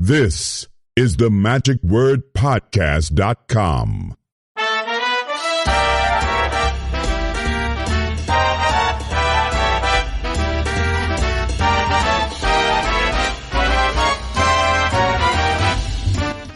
This is the magicwordpodcast.com.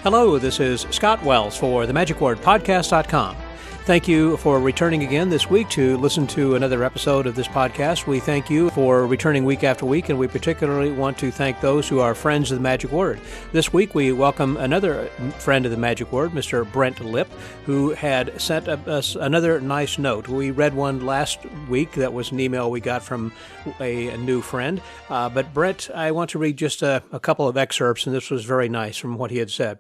Hello, this is Scott Wells for the magicwordpodcast.com. Thank you for returning again this week to listen to another episode of this podcast. We thank you for returning week after week, and we particularly want to thank those who are friends of the Magic Word. This week, we welcome another friend of the Magic Word, Mr. Brent Lipp, who had sent us another nice note. We read one last week. That was an email we got from a new friend. But Brent, I want to read just a couple of excerpts, and this was very nice from what he had said.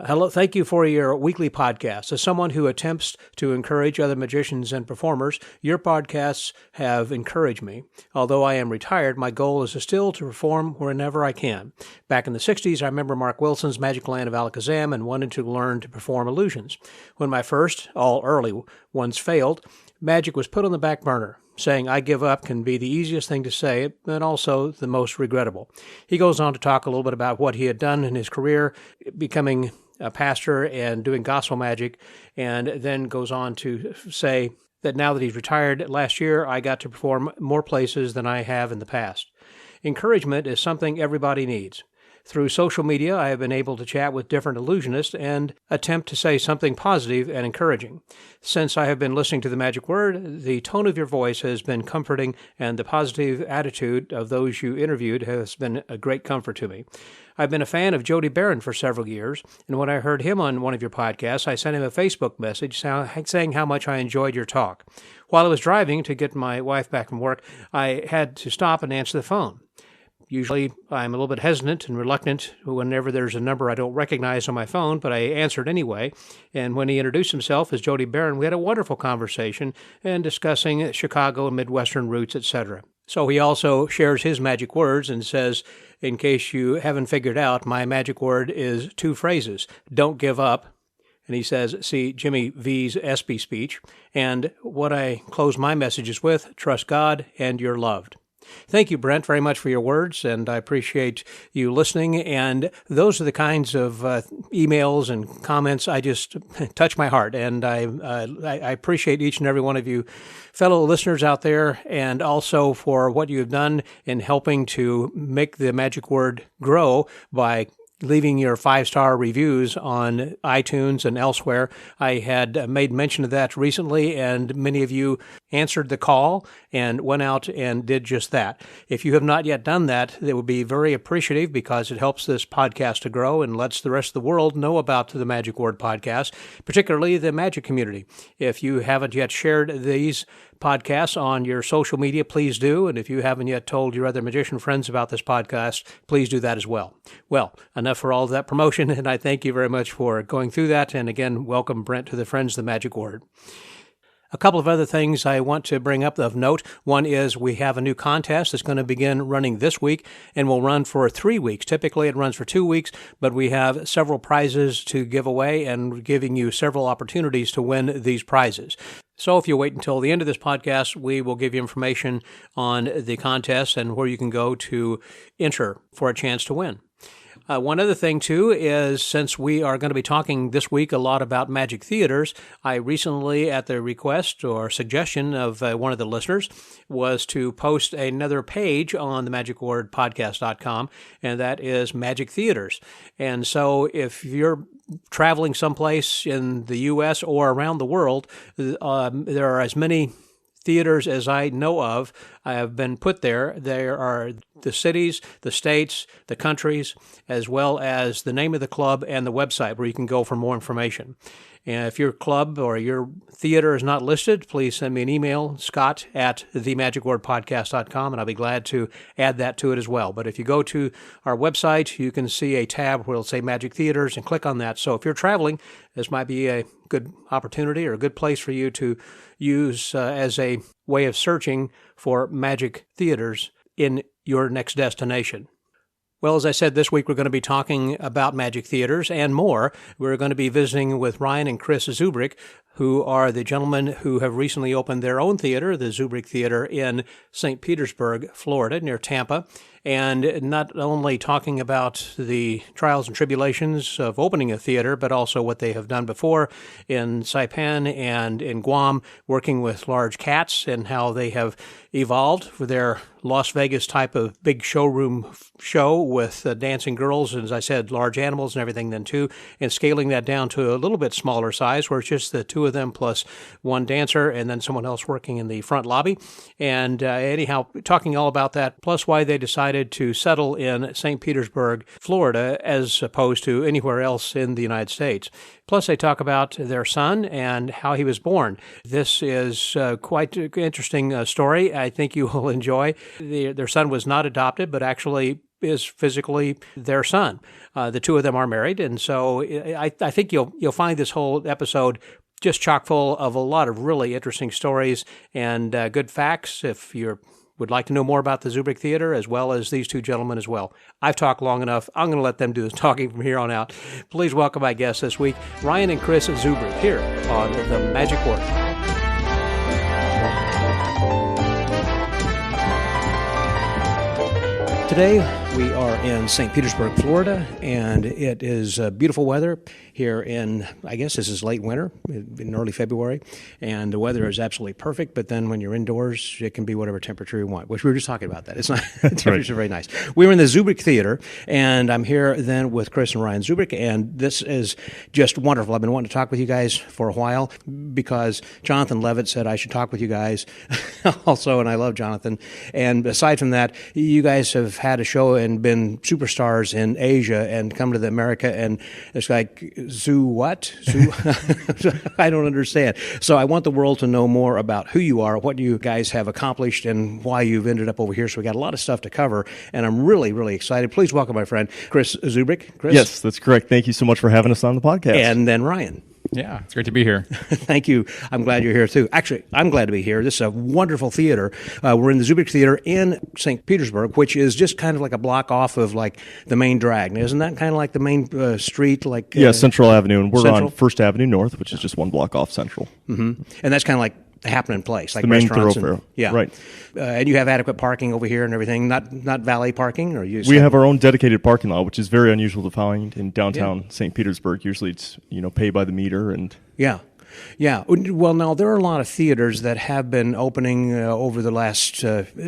Hello, thank you for your weekly podcast. As someone who attempts to encourage other magicians and performers, your podcasts have encouraged me. Although I am retired, my goal is still to perform whenever I can. Back in the 60s, I remember Mark Wilson's Magic Land of Alakazam and wanted to learn to perform illusions. When my first, all early ones failed, magic was put on the back burner. Saying I give up can be the easiest thing to say, and also the most regrettable. He goes on to talk a little bit about what he had done in his career, becoming a pastor and doing gospel magic, and then goes on to say that now that he's retired last year, I got to perform more places than I have in the past. Encouragement is something everybody needs. Through social media, I have been able to chat with different illusionists and attempt to say something positive and encouraging. Since I have been listening to the Magic Word, the tone of your voice has been comforting, and the positive attitude of those you interviewed has been a great comfort to me. I've been a fan of Jody Barron for several years, and when I heard him on one of your podcasts, I sent him a Facebook message saying how much I enjoyed your talk. While I was driving to get my wife back from work, I had to stop and answer the phone. Usually, I'm a little bit hesitant and reluctant whenever there's a number I don't recognize on my phone, but I answered anyway. And when he introduced himself as Jody Barron, we had a wonderful conversation and discussing Chicago and Midwestern roots, etc. So he also shares his magic words and says, in case you haven't figured out, my magic word is two phrases. Don't give up. And he says, see Jimmy V's ESPY speech. And what I close my messages with, trust God and you're loved. Thank you, Brent, very much for your words, and I appreciate you listening. And those are the kinds of emails and comments I just touch my heart. And I appreciate each and every one of you fellow listeners out there, and also for what you have done in helping to make the Magic Word grow by leaving your 5-star reviews on iTunes and elsewhere. I had made mention of that recently, and many of you answered the call and went out and did just that. If you have not yet done that, it would be very appreciative because it helps this podcast to grow and lets the rest of the world know about the Magic Word podcast, particularly the magic community. If you haven't yet shared these podcasts on your social media, please do. And if you haven't yet told your other magician friends about this podcast, please do that as well. Well, enough for all of that promotion, and I thank you very much for going through that. And again, welcome, Brent, to the Friends of the Magic Word. A couple of other things I want to bring up of note. One is we have a new contest that's going to begin running this week and will run for 3 weeks. Typically it runs for 2 weeks, but we have several prizes to give away and giving you several opportunities to win these prizes. So if you wait until the end of this podcast, we will give you information on the contest and where you can go to enter for a chance to win. One other thing, too, is since we are going to be talking this week a lot about magic theaters, I recently, at the request or suggestion of one of the listeners, was to post another page on the magicwordpodcast.com, and that is Magic Theaters. And so if you're traveling someplace in the U.S. or around the world, there are as many theaters as I know of. I have been put there. There are the cities, the states, the countries, as well as the name of the club and the website where you can go for more information. And if your club or your theater is not listed, please send me an email, scott@themagicwordpodcast.com, and I'll be glad to add that to it as well. But if you go to our website, you can see a tab where it'll say Magic Theaters and click on that. So if you're traveling, this might be a good opportunity or a good place for you to use as a way of searching for magic theaters in your next destination. Well, as I said, this week we're going to be talking about magic theaters and more. We're going to be visiting with Ryan and Chris Zubrick, who are the gentlemen who have recently opened their own theater, the Zubrick Theater in St. Petersburg, Florida, near Tampa. and not only talking about the trials and tribulations of opening a theater, but also what they have done before in Saipan and in Guam, working with large cats and how they have evolved for their Las Vegas type of big showroom show with dancing girls, and as I said, large animals and everything then too, and scaling that down to a little bit smaller size where it's just the two of them plus one dancer and then someone else working in the front lobby. And anyhow, talking all about that, plus why they decided to settle in St. Petersburg, Florida, as opposed to anywhere else in the United States. Plus, they talk about their son and how he was born. This is quite an interesting story. I think you will enjoy. Their son was not adopted, but actually is physically their son. The two of them are married, and so I think you'll find this whole episode just chock full of a lot of really interesting stories and good facts. If you would like to know more about the Zubrick Theater, as well as these two gentlemen as well. I've talked long enough. I'm going to let them do the talking from here on out. Please welcome my guests this week, Ryan and Chris Zubrick, here on The Magic Word. Today, we are in St. Petersburg, Florida, and it is beautiful weather here in, I guess this is late winter, in early February, and the weather is absolutely perfect, but then when you're indoors, it can be whatever temperature you want, which we were just talking about that. It's not, the temperatures are very nice. We were in the Zubrick Theater, and I'm here then with Chris and Ryan Zubrick, and this is just wonderful. I've been wanting to talk with you guys for a while because Jonathan Levitt said I should talk with you guys also, and I love Jonathan. And aside from that, you guys have had a show and been superstars in Asia and come to the America, and it's like, what? I don't understand. So I want the world to know more about who you are, what you guys have accomplished, and why you've ended up over here. So we got a lot of stuff to cover, and I'm really, really excited. Please welcome my friend, Chris Zubrick. Chris? Yes, that's correct. Thank you so much for having us on the podcast. And then Ryan. Yeah, it's great to be here. Thank you. I'm glad you're here, too. Actually, I'm glad to be here. This is a wonderful theater. We're in the Zubrick Theater in St. Petersburg, which is just kind of like a block off of like the main drag. Isn't that kind of like the main street? Like Yeah, Central Avenue, and we're Central? on First Avenue North, which is just one block off Central. Mm-hmm. And that's kind of like the happening place, like the main restaurants. thoroughfare. Yeah. Right. And you have adequate parking over here and everything, not valet parking? Or we have our own dedicated parking lot, which is very unusual to find in downtown St. Petersburg. Usually it's, pay by the meter and... Yeah. Yeah. Well, now, there are a lot of theaters that have been opening over the last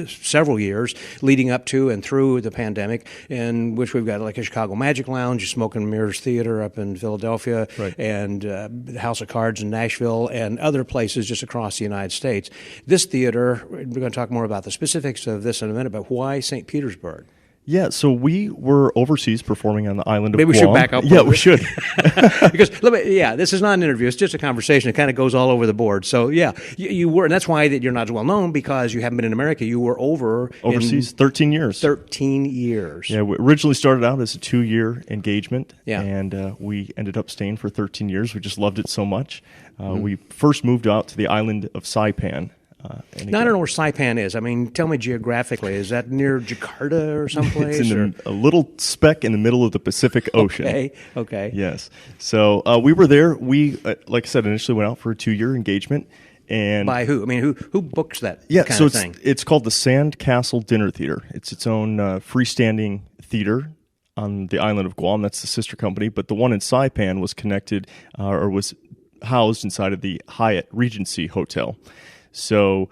several years leading up to and through the pandemic, in which we've got like a Chicago Magic Lounge, Smoke and Mirrors Theater up in Philadelphia, right, and the House of Cards in Nashville, and other places just across the United States. This theater, we're going to talk more about the specifics of this in a minute, but why St. Petersburg? Yeah, so we were overseas performing on the island of Maybe Guam. We should back up. Yeah, we should. Because, this is not an interview. It's just a conversation. It kind of goes all over the board. So, yeah, you were, and that's why that you're not as well known, because you haven't been in America. You were overseas 13 years. 13 years. Yeah, we originally started out as a 2-year engagement, yeah, and we ended up staying for 13 years. We just loved it so much. We first moved out to the island of Saipan. Now, I don't know where Saipan is. I mean, tell me geographically. Is that near Jakarta or someplace? It's in a little speck in the middle of the Pacific Ocean. Okay. Yes. So we were there. We, like I said, initially went out for a 2-year engagement. And by who? I mean, who books that kind of thing? It's called the Sand Castle Dinner Theater. It's its own freestanding theater on the island of Guam. That's the sister company. But the one in Saipan was connected or was housed inside of the Hyatt Regency Hotel. So,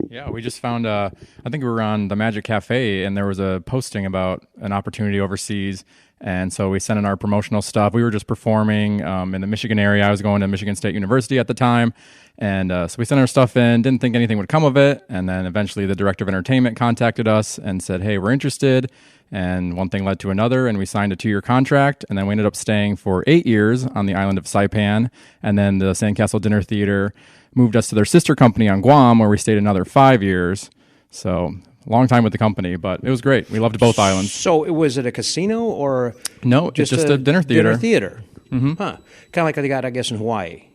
yeah, we just found, I think we were on the Magic Cafe, and there was a posting about an opportunity overseas, and so we sent in our promotional stuff. We were just performing in the Michigan area. I was going to Michigan State University at the time, and so we sent our stuff in, didn't think anything would come of it, and then eventually the director of entertainment contacted us and said, hey, we're interested, and one thing led to another, and we signed a 2-year contract, and then we ended up staying for 8 years on the island of Saipan, and then the Sandcastle Dinner Theater moved us to their sister company on Guam, where we stayed another 5 years. So, long time with the company, but it was great. We loved both islands. So, was it a casino or? No, just a dinner theater. Dinner theater. Mm-hmm. Huh. Kind of like they got, I guess, in Hawaii,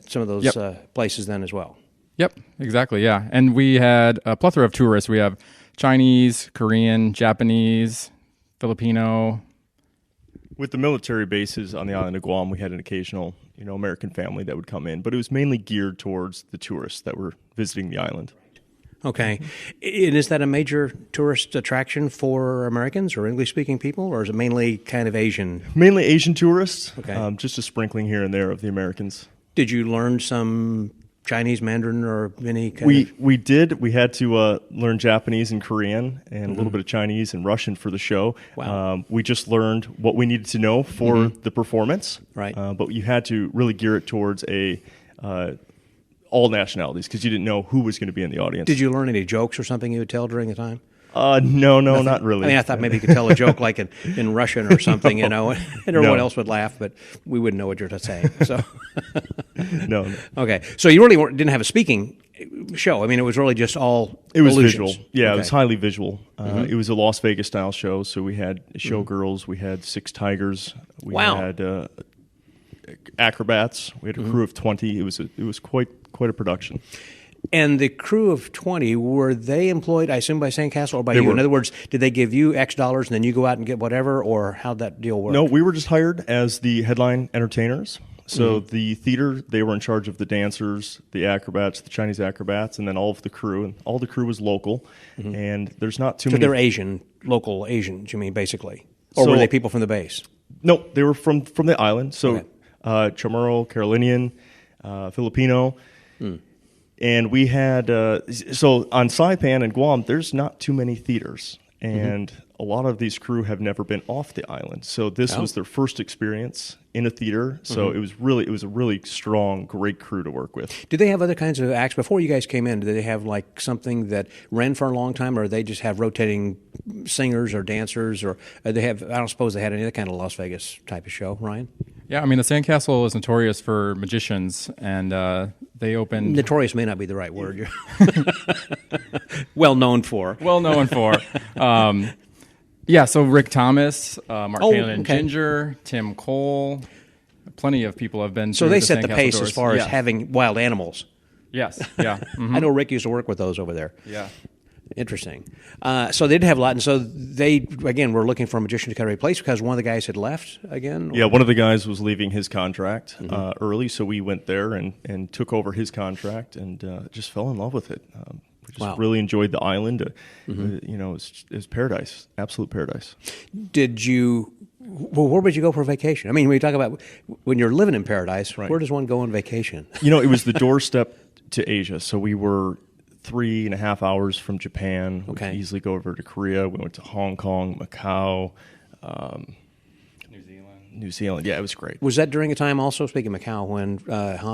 some of those places then as well. Yep, exactly, yeah. And we had a plethora of tourists. We have Chinese, Korean, Japanese, Filipino. With the military bases on the island of Guam, we had an occasional, American family that would come in, but it was mainly geared towards the tourists that were visiting the island. Okay. And is that a major tourist attraction for Americans or English-speaking people, or is it mainly kind of Asian? Mainly Asian tourists, Okay. just a sprinkling here and there of the Americans. Did you learn some Chinese, Mandarin, or any kind of... We did. We had to learn Japanese and Korean and a little bit of Chinese and Russian for the show. Wow. We just learned what we needed to know for the performance. Right. But you had to really gear it towards all nationalities because you didn't know who was going to be in the audience. Did you learn any jokes or something you would tell during the time? No, not really. I mean, I thought maybe you could tell a joke like in Russian or something, and everyone else would laugh, but we wouldn't know what you're saying. So, No. okay. So you really didn't have a speaking show. I mean, it was really just all It was illusions. visual. Yeah, Okay. it was highly visual. It was a Las Vegas style show, so we had showgirls, we had 6 tigers, we Wow. had acrobats, we had a crew of 20. It was quite a production. And the crew of 20, were they employed, I assume, by Sandcastle or by They you? were. In other words, did they give you X dollars and then you go out and get whatever, or how'd that deal work? No, we were just hired as the headline entertainers. So the theater, they were in charge of the dancers, the acrobats, the Chinese acrobats, and then all of the crew. And all the crew was local, and there's not too So many. they're Asian, local Asians, you mean, basically? Or So- were they people from the base? No, they were from the island. So Okay. Chamorro, Carolinian, Filipino. And we had, so on Saipan and Guam, there's not too many theaters. And a lot of these crew have never been off the island. So this was their first experience in a theater. So it was a really strong, great crew to work with. Did they have other kinds of acts? Before you guys came in, did they have like something that ran for a long time, or they just have rotating singers or dancers, or they have, I don't suppose they had any other kind of Las Vegas type of show, Ryan? Yeah, I mean, the Sandcastle is notorious for magicians, and they opened... Notorious may not be the right word. Well known for. Well known for. Yeah, so Rick Thomas, Mark Palin and okay. Ginger, Tim Cole, plenty of people have been So through they the set the Sandcastle pace doors. as far as Yes. having wild animals. Yes, yeah. Mhm. I know Rick used to work with those over there. Yeah. Interesting. So they did have a lot, and so they, again, were looking for a magician to kind of replace because one of the guys had left again? Yeah, one of the guys was leaving his contract early, so we went there and took over his contract and just fell in love with it. We just really enjoyed the island. You know, it was paradise, absolute paradise. Did you, well, where would you go for vacation? I mean, when you talk about when you're living in paradise, where does one go on vacation? You know, it was the doorstep to Asia, so we were 3.5 hours from Japan. We could easily go over to Korea. We went to Hong Kong, Macau, New Zealand. Yeah, it was great. Was that during a time also, speaking of Macau, when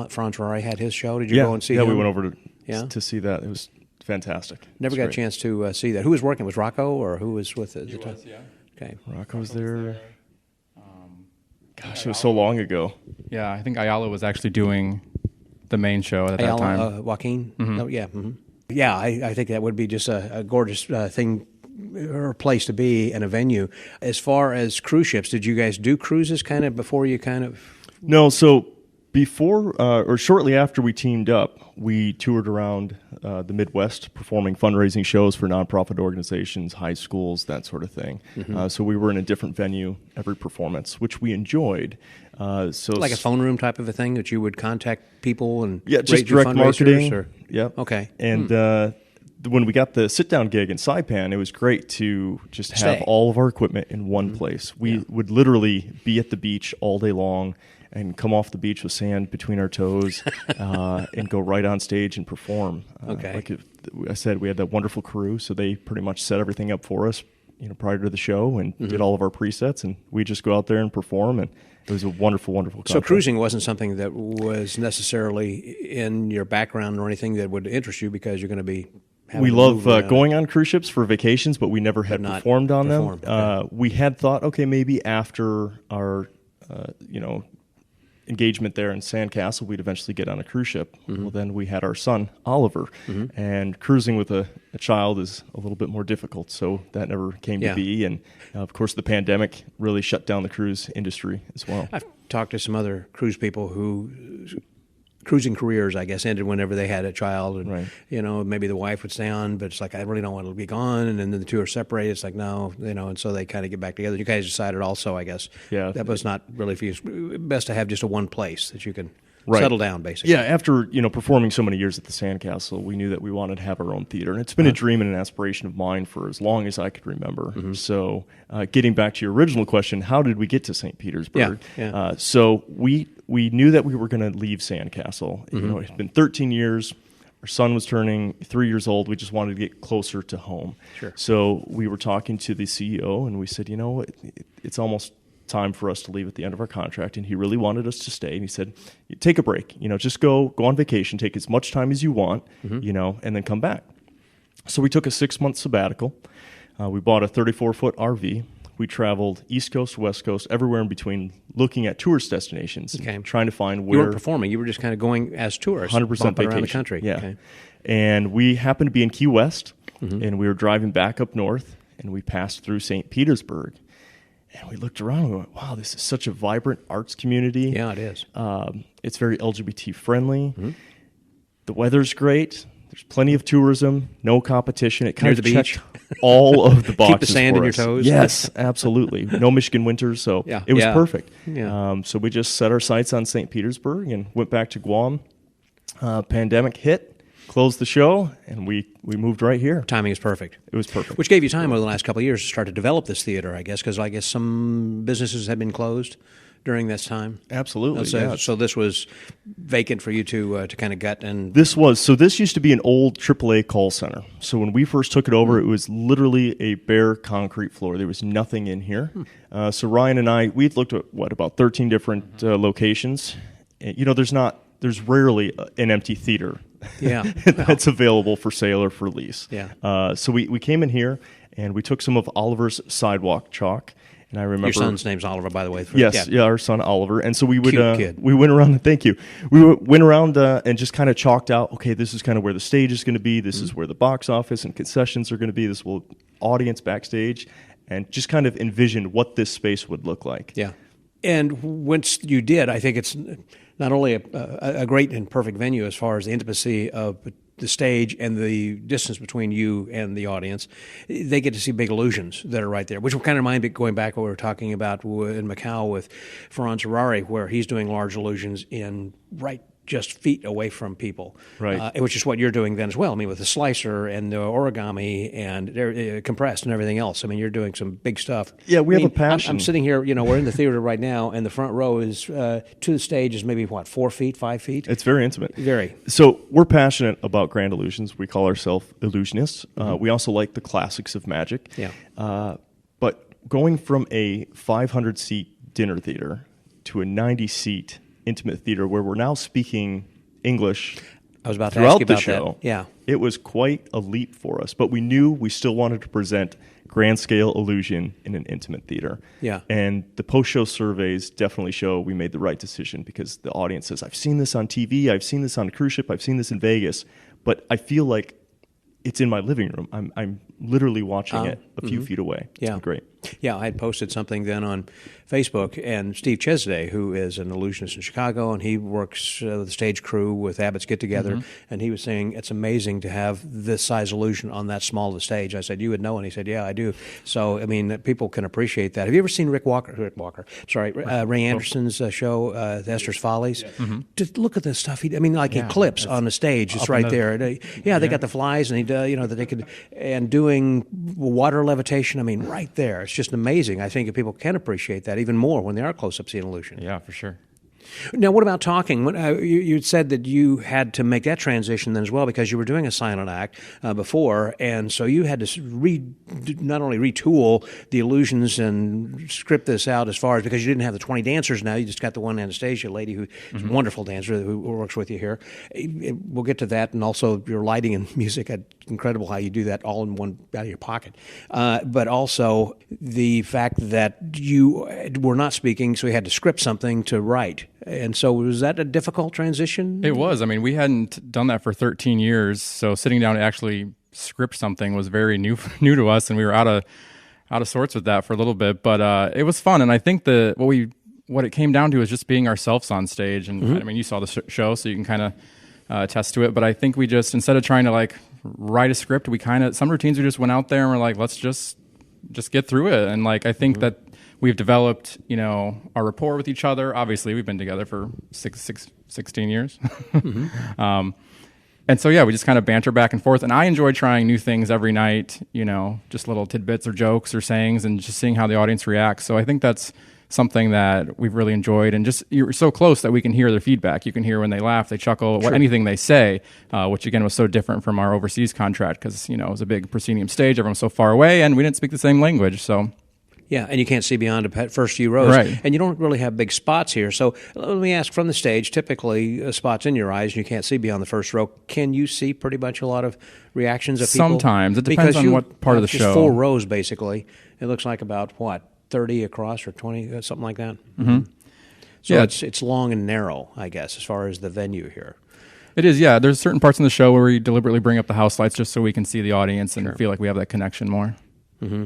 Franz Rari had his show? Did you go and see him? him? Yeah, we went over to see that. It was fantastic. Never got a chance to see that. Who was working? Was Rocco, or who was with it? Yeah. Okay. Rocco was there. Gosh, it was so long ago. Yeah, I think Ayala was actually doing the main show at that time. Joaquin? Oh, yeah. Yeah, I think that would be just a gorgeous thing or place to be and a venue. As far as cruise ships, did you guys do cruises kind of before you kind of... No, so before or shortly after we teamed up, we toured around the Midwest performing fundraising shows for nonprofit organizations, high schools, that sort of thing. So we were in a different venue every performance, which we enjoyed. So like a phone room type of a thing that you would contact people and just rate your direct fundraisers, marketing. or? Yep. Okay. And when we got the sit-down gig in Saipan, it was great to just have all of our equipment in one place. We would literally be at the beach all day long and come off the beach with sand between our toes and go right on stage and perform. Like I said, we had that wonderful crew, so they pretty much set everything up for us, prior to the show, and did all of our presets, and we just go out there and perform, and it was a wonderful, wonderful contract. So cruising wasn't something that was necessarily in your background or anything that would interest you because you're going to be... We love going on cruise ships for vacations, but we never had performed on them. Okay. We had thought, okay, maybe after our, engagement there in Sandcastle, we'd eventually get on a cruise ship. Well, then we had our son, Oliver, and cruising with a child is a little bit more difficult, so that never came to be. And, of course, the pandemic really shut down the cruise industry as well. I've talked to some other cruise people who... cruising careers, I guess, ended whenever they had a child, and maybe the wife would stay on, but it's like, I really don't want to be gone, and then the two are separated. It's like, no, and so they kind of get back together. You guys decided also, I guess, that was not really for you. Best to have just a one place that you can. settle down, basically. Yeah, after performing so many years at the Sandcastle, we knew that we wanted to have our own theater, and it's been a dream and an aspiration of mine for as long as I could remember. So, getting back to your original question, how did we get to St. Petersburg? Yeah. So we knew that we were going to leave Sandcastle. It had been 13 years. Our son was turning 3 years old. We just wanted to get closer to home. Sure. So we were talking to the CEO, and we said, it's almost time for us to leave at the end of our contract, and he really wanted us to stay. And he said, take a break, just go on vacation, take as much time as you want, and then come back. So we took a 6-month sabbatical. We bought a 34-foot RV. We traveled East Coast, West Coast, everywhere in between, looking at tourist destinations, trying to find where... You weren't performing. You were just kind of going as tourists, 100% bumping vacation. around the country. Yeah. Okay. And we happened to be in Key West, and we were driving back up north, and we passed through St. Petersburg. And we looked around and we went, wow, this is such a vibrant arts community. Yeah, it is. It's very LGBT friendly. The weather's great. There's plenty of tourism, no competition. It kind Near of the checked beach. all of the boxes. Keep the sand for in your us. toes. Yes, absolutely. No Michigan winters, so it was perfect. Yeah. So we just set our sights on St. Petersburg and went back to Guam. Pandemic hit. Closed the show, and we moved right here. Timing is perfect. It was perfect. Which gave you time over the last couple of years to start to develop this theater, I guess, because I guess some businesses had been closed during this time. Absolutely. So this was vacant for you to kind of gut and... This used to be an old AAA call center. So when we first took it over, it was literally a bare concrete floor. There was nothing in here. So Ryan and I, we'd looked at, about 13 different locations. And, there's rarely an empty theater that's available for sale or for lease. Yeah. So we came in here, and we took some of Oliver's sidewalk chalk. And I remember your son's name's Oliver, by the way. Yes, our son Oliver. And so we would Cute kid. we went around. Thank you. We went around and just kind of chalked out. Okay, this is kind of where the stage is going to be. This is where the box office and concessions are going to be. This will audience backstage, and just kind of envisioned what this space would look like. Yeah. And once you did, I think it's not only a great and perfect venue as far as the intimacy of the stage and the distance between you and the audience, they get to see big illusions that are right there, which will kind of remind me, going back what we were talking about in Macau with Ferran Zurari, where he's doing large illusions in just feet away from people, right? Which is what you're doing then as well. I mean, with the slicer and the origami and compressed and everything else. I mean, you're doing some big stuff. Yeah, we have a passion. I'm sitting here, we're in the theater right now, and the front row is to the stage is maybe 4 feet, 5 feet. It's very intimate. Very. So we're passionate about grand illusions. We call ourselves Illusionists. We also like the classics of magic. Yeah. But going from a 500-seat dinner theater to a 90-seat intimate theater where we're now speaking English I was about to throughout ask you the about show. that. Yeah. It was quite a leap for us, but we knew we still wanted to present grand scale illusion in an intimate theater. Yeah. And the post-show surveys definitely show we made the right decision, because the audience says, I've seen this on TV, I've seen this on a cruise ship, I've seen this in Vegas, but I feel like it's in my living room. I'm literally watching it a few feet away. It's been great. Yeah, I had posted something then on Facebook, and Steve Chesday, who is an illusionist in Chicago, and he works with the stage crew with Abbott's Get Together, and he was saying it's amazing to have this size illusion on that small of a stage. I said, you would know, and he said, yeah, I do. So, I mean, people can appreciate that. Have you ever seen Ray Anderson's show, Esther's Follies? Just look at this stuff. Eclipse on the stage. It's right there. They got the flies, and that they could, and doing water levitation. I mean, right there. It's just amazing. I think if people can appreciate that even more when they are close-up seeing illusion. Yeah, for sure. Now, what about talking? You said that you had to make that transition then as well, because you were doing a silent act before, and so you had to not only retool the illusions and script this out as far as, because you didn't have the 20 dancers now, you just got the one Anastasia lady who is a wonderful dancer who works with you here. We'll get to that, and also your lighting and music. It's incredible how you do that all in one out of your pocket. But also the fact that you were not speaking, so you had to script something to write. And so was that a difficult transition? It was. I mean, we hadn't done that for 13 years, so sitting down to actually script something was very new to us, and we were out of sorts with that for a little bit. But it was fun, and I think what it came down to is just being ourselves on stage. And I mean, you saw the show, so you can kind of attest to it. But I think we just, instead of trying to write a script, some routines we just went out there and we're like, let's just get through it. And I think that we've developed, our rapport with each other. Obviously, we've been together for 16 years. And so, we just kind of banter back and forth. And I enjoy trying new things every night, just little tidbits or jokes or sayings and just seeing how the audience reacts. So I think that's something that we've really enjoyed. And just you're so close that we can hear their feedback. You can hear when they laugh, they chuckle, anything they say, which again was so different from our overseas contract because, it was a big proscenium stage. Everyone's so far away and we didn't speak the same language. So. Yeah, and you can't see beyond the first few rows. Right. And you don't really have big spots here. So let me ask, from the stage, typically spots in your eyes and you can't see beyond the first row. Can you see pretty much a lot of reactions of people? Sometimes. It depends on what part of the show. Just 4 rows, basically. It looks like about, 30 across or 20, something like that? Mm-hmm. So it's long and narrow, I guess, as far as the venue here. It is, yeah. There's certain parts in the show where we deliberately bring up the house lights just so we can see the audience and feel like we have that connection more. Mm-hmm.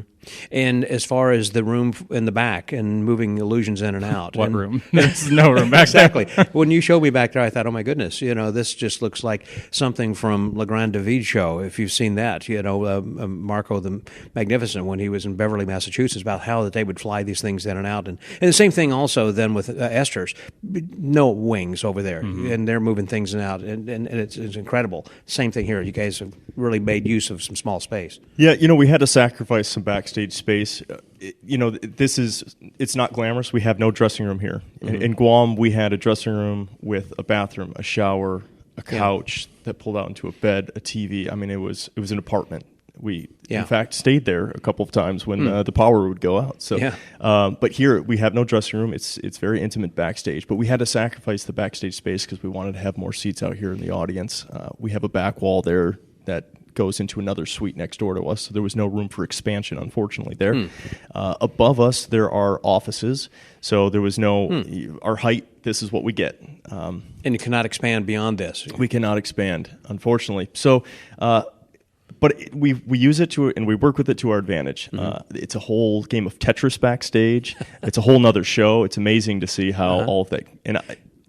And as far as the room in the back and moving illusions in and out. What room? There's no room back exactly. When you showed me back there, I thought, oh, my goodness, this just looks like something from Le Grand David show, if you've seen that, Marco the Magnificent, when he was in Beverly, Massachusetts, about how that they would fly these things in and out. And the same thing also then with Esther's. No wings over there, and they're moving things in and out, and it's incredible. Same thing here. You guys have really made use of some small space. Yeah, we had to sacrifice some backstage space. It's not glamorous. We have no dressing room here. In Guam, we had a dressing room with a bathroom, a shower, a couch that pulled out into a bed, a TV. I mean, it was an apartment. We, in fact, stayed there a couple of times when the power would go out. So, but here we have no dressing room. It's very intimate backstage. But we had to sacrifice the backstage space because we wanted to have more seats out here in the audience. We have a back wall there that goes into another suite next door to us, so there was no room for expansion, unfortunately, there. Above us, there are offices, so there was no, our height, this is what we get. And you cannot expand beyond this. We cannot expand, unfortunately. So, but we use it and we work with it to our advantage. It's a whole game of Tetris backstage. It's a whole nother show. It's amazing to see how all of that, and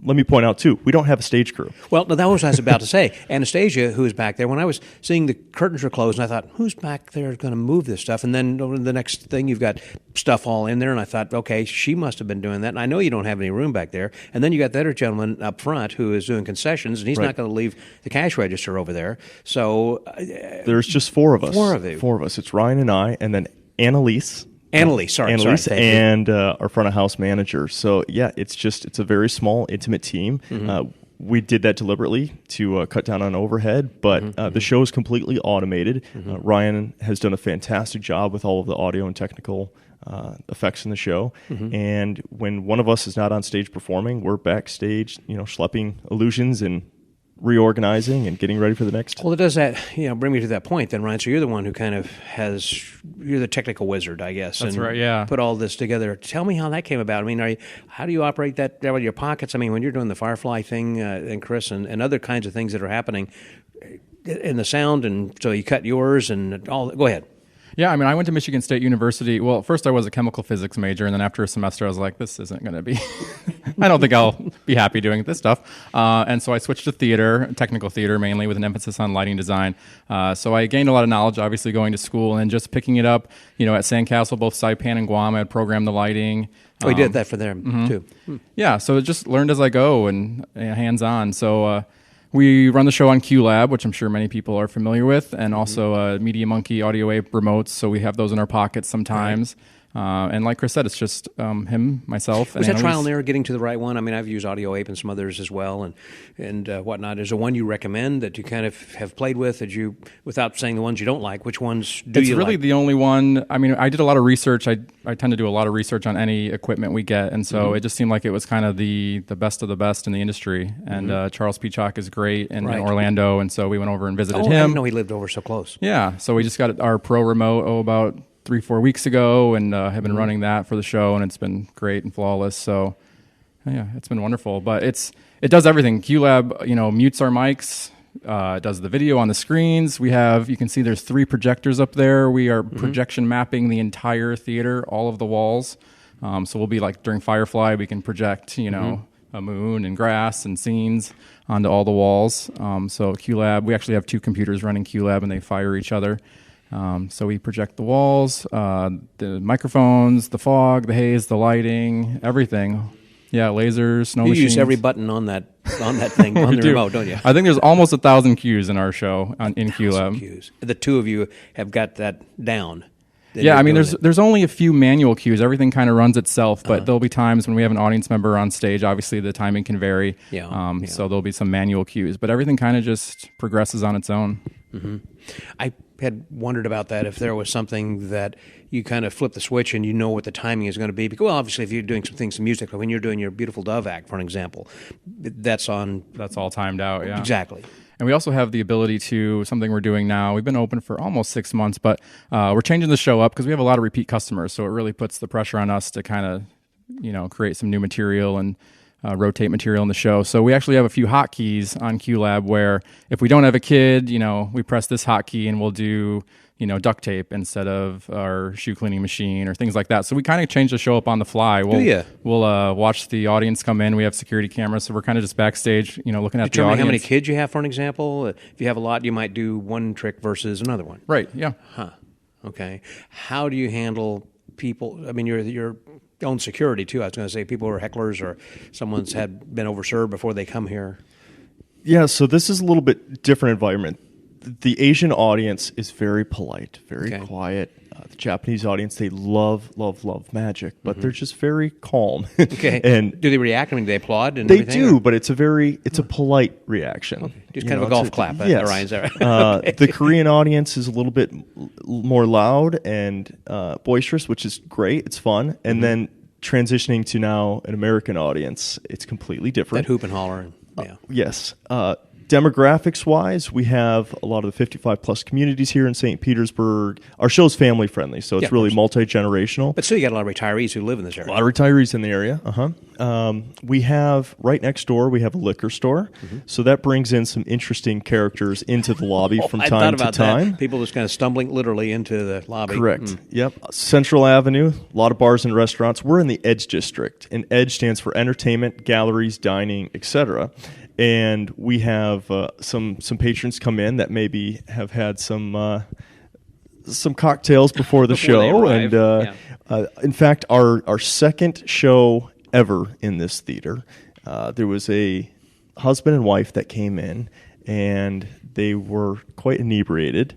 let me point out, too, we don't have a stage crew. Well, that was what I was about to say. Anastasia, who is back there, when I was seeing the curtains were closed, and I thought, who's back there going to move this stuff? And then the next thing, you've got stuff all in there, and I thought, okay, she must have been doing that. And I know you don't have any room back there. And then you got the other gentleman up front who is doing concessions, and he's not going to leave the cash register over there. So there's just 4 of us. 4 of you. 4 of us. It's Ryan and I, and then Annalise, sorry, and our front of house manager. So it's a very small, intimate team. We did that deliberately to cut down on overhead, but the show is completely automated. Ryan has done a fantastic job with all of the audio and technical effects in the show. And when one of us is not on stage performing, we're backstage, schlepping illusions and reorganizing and getting ready for the next. Well, it does that, bring me to that point then, Ryan. So you're the one who kind of you're the technical wizard, I guess. That's and right, yeah. Put all this together. Tell me how that came about. I mean, how do you operate that out of your pockets? I mean, when you're doing the Firefly thing, and Chris, and other kinds of things that are happening in the sound, and so you cut yours and all. Go ahead. Yeah, I mean, I went to Michigan State University. Well, first I was a chemical physics major, and then after a semester, I was like, this isn't going to be, I don't think I'll be happy doing this stuff. And so I switched to theater, technical theater mainly, with an emphasis on lighting design. So I gained a lot of knowledge, obviously, going to school and just picking it up, at Sandcastle, both Saipan and Guam, I had programmed the lighting. We did that for them, too. Yeah, so just learned as I go and hands-on. So we run the show on QLab, which I'm sure many people are familiar with, and also Media Monkey Audio Ape remotes, so we have those in our pockets sometimes. And like Chris said, it's just him, myself, Was and that trial and error getting to the right one? I mean, I've used Audio Ape and some others as well, and whatnot. Is there one you recommend that you kind of have played with, that you, without saying the ones you don't like, which ones do you like? It's really the only one. I mean, I did a lot of research. I tend to do a lot of research on any equipment we get, and so it just seemed like it was kind of the best of the best in the industry. And Charles Peacock is great in Orlando, and so we went over and visited him. I didn't know he lived over so close. Yeah, so we just got our Pro remote, about 3-4 weeks ago, and have been running that for the show, and it's been great and flawless. So yeah, it's been wonderful. But it does everything. QLab, mutes our mics, does the video on the screens. You can see there's 3 projectors up there. We are projection mapping the entire theater, all of the walls. So we'll be like during Firefly, we can project, a moon and grass and scenes onto all the walls. So QLab, we actually have 2 computers running QLab, and they fire each other. So we project the walls, the microphones, the fog, the haze, the lighting, everything. Yeah, lasers, snow machines. You use every button on that thing on the remote, don't you? I think there's almost 1,000 cues in our show in QLab. Cues. The two of you have got that down. Yeah, I mean, there's only a few manual cues. Everything kind of runs itself, but there'll be times when we have an audience member on stage. Obviously, the timing can vary. So there'll be some manual cues, but everything kind of just progresses on its own. Mm-hmm. I had wondered about that, if there was something that you kind of flip the switch and you know what the timing is going to be. Because, well, obviously, if you're doing some things in music, like when you're doing your Beautiful Dove act, for an example, that's all timed out, yeah. Exactly. And we also have the ability to, something we're doing now, we've been open for almost 6 months, but we're changing the show up because we have a lot of repeat customers, so it really puts the pressure on us to kind of, create some new material and rotate material in the show. So we actually have a few hotkeys on QLab where if we don't have a kid, we press this hotkey and we'll do, duct tape instead of our shoe cleaning machine or things like that. So we kind of change the show up on the fly. We'll watch the audience come in. We have security cameras, so we're kind of just backstage, looking at the audience. Determining how many kids you have, for an example. If you have a lot, you might do one trick versus another one. Right, yeah. Huh. Okay. How do you handle people? I mean, your own security, too. I was going to say people who are hecklers or someone's been overserved before they come here. Yeah, so this is a little bit different environment. The Asian audience is very polite, very quiet. The Japanese audience, they love magic, but they're just very calm. Okay. And do they react? I mean, do they applaud? And they everything, do, or? but it's a polite reaction. Okay. Just kind of a golf clap. Yes. Ryan's there. The Korean audience is a little bit more loud and boisterous, which is great. It's fun. And then transitioning to now an American audience, it's completely different. That hoop and holler. Yes. Demographics-wise, we have a lot of the 55-plus communities here in St. Petersburg. Our show's family-friendly, so it's really multi-generational. But still, you got a lot of retirees who live in this area. A lot of retirees in the area. We have, right next door, we have a liquor store. So that brings in some interesting characters into the lobby from time to time. That. People just kind of stumbling literally into the lobby. Correct. Yep. Central Avenue, a lot of bars and restaurants. We're in the EDGE district, and EDGE stands for entertainment, galleries, dining, etc. And we have some patrons come in that maybe have had some cocktails before the show. And in fact, our second show ever in this theater, there was a husband and wife that came in, and they were quite inebriated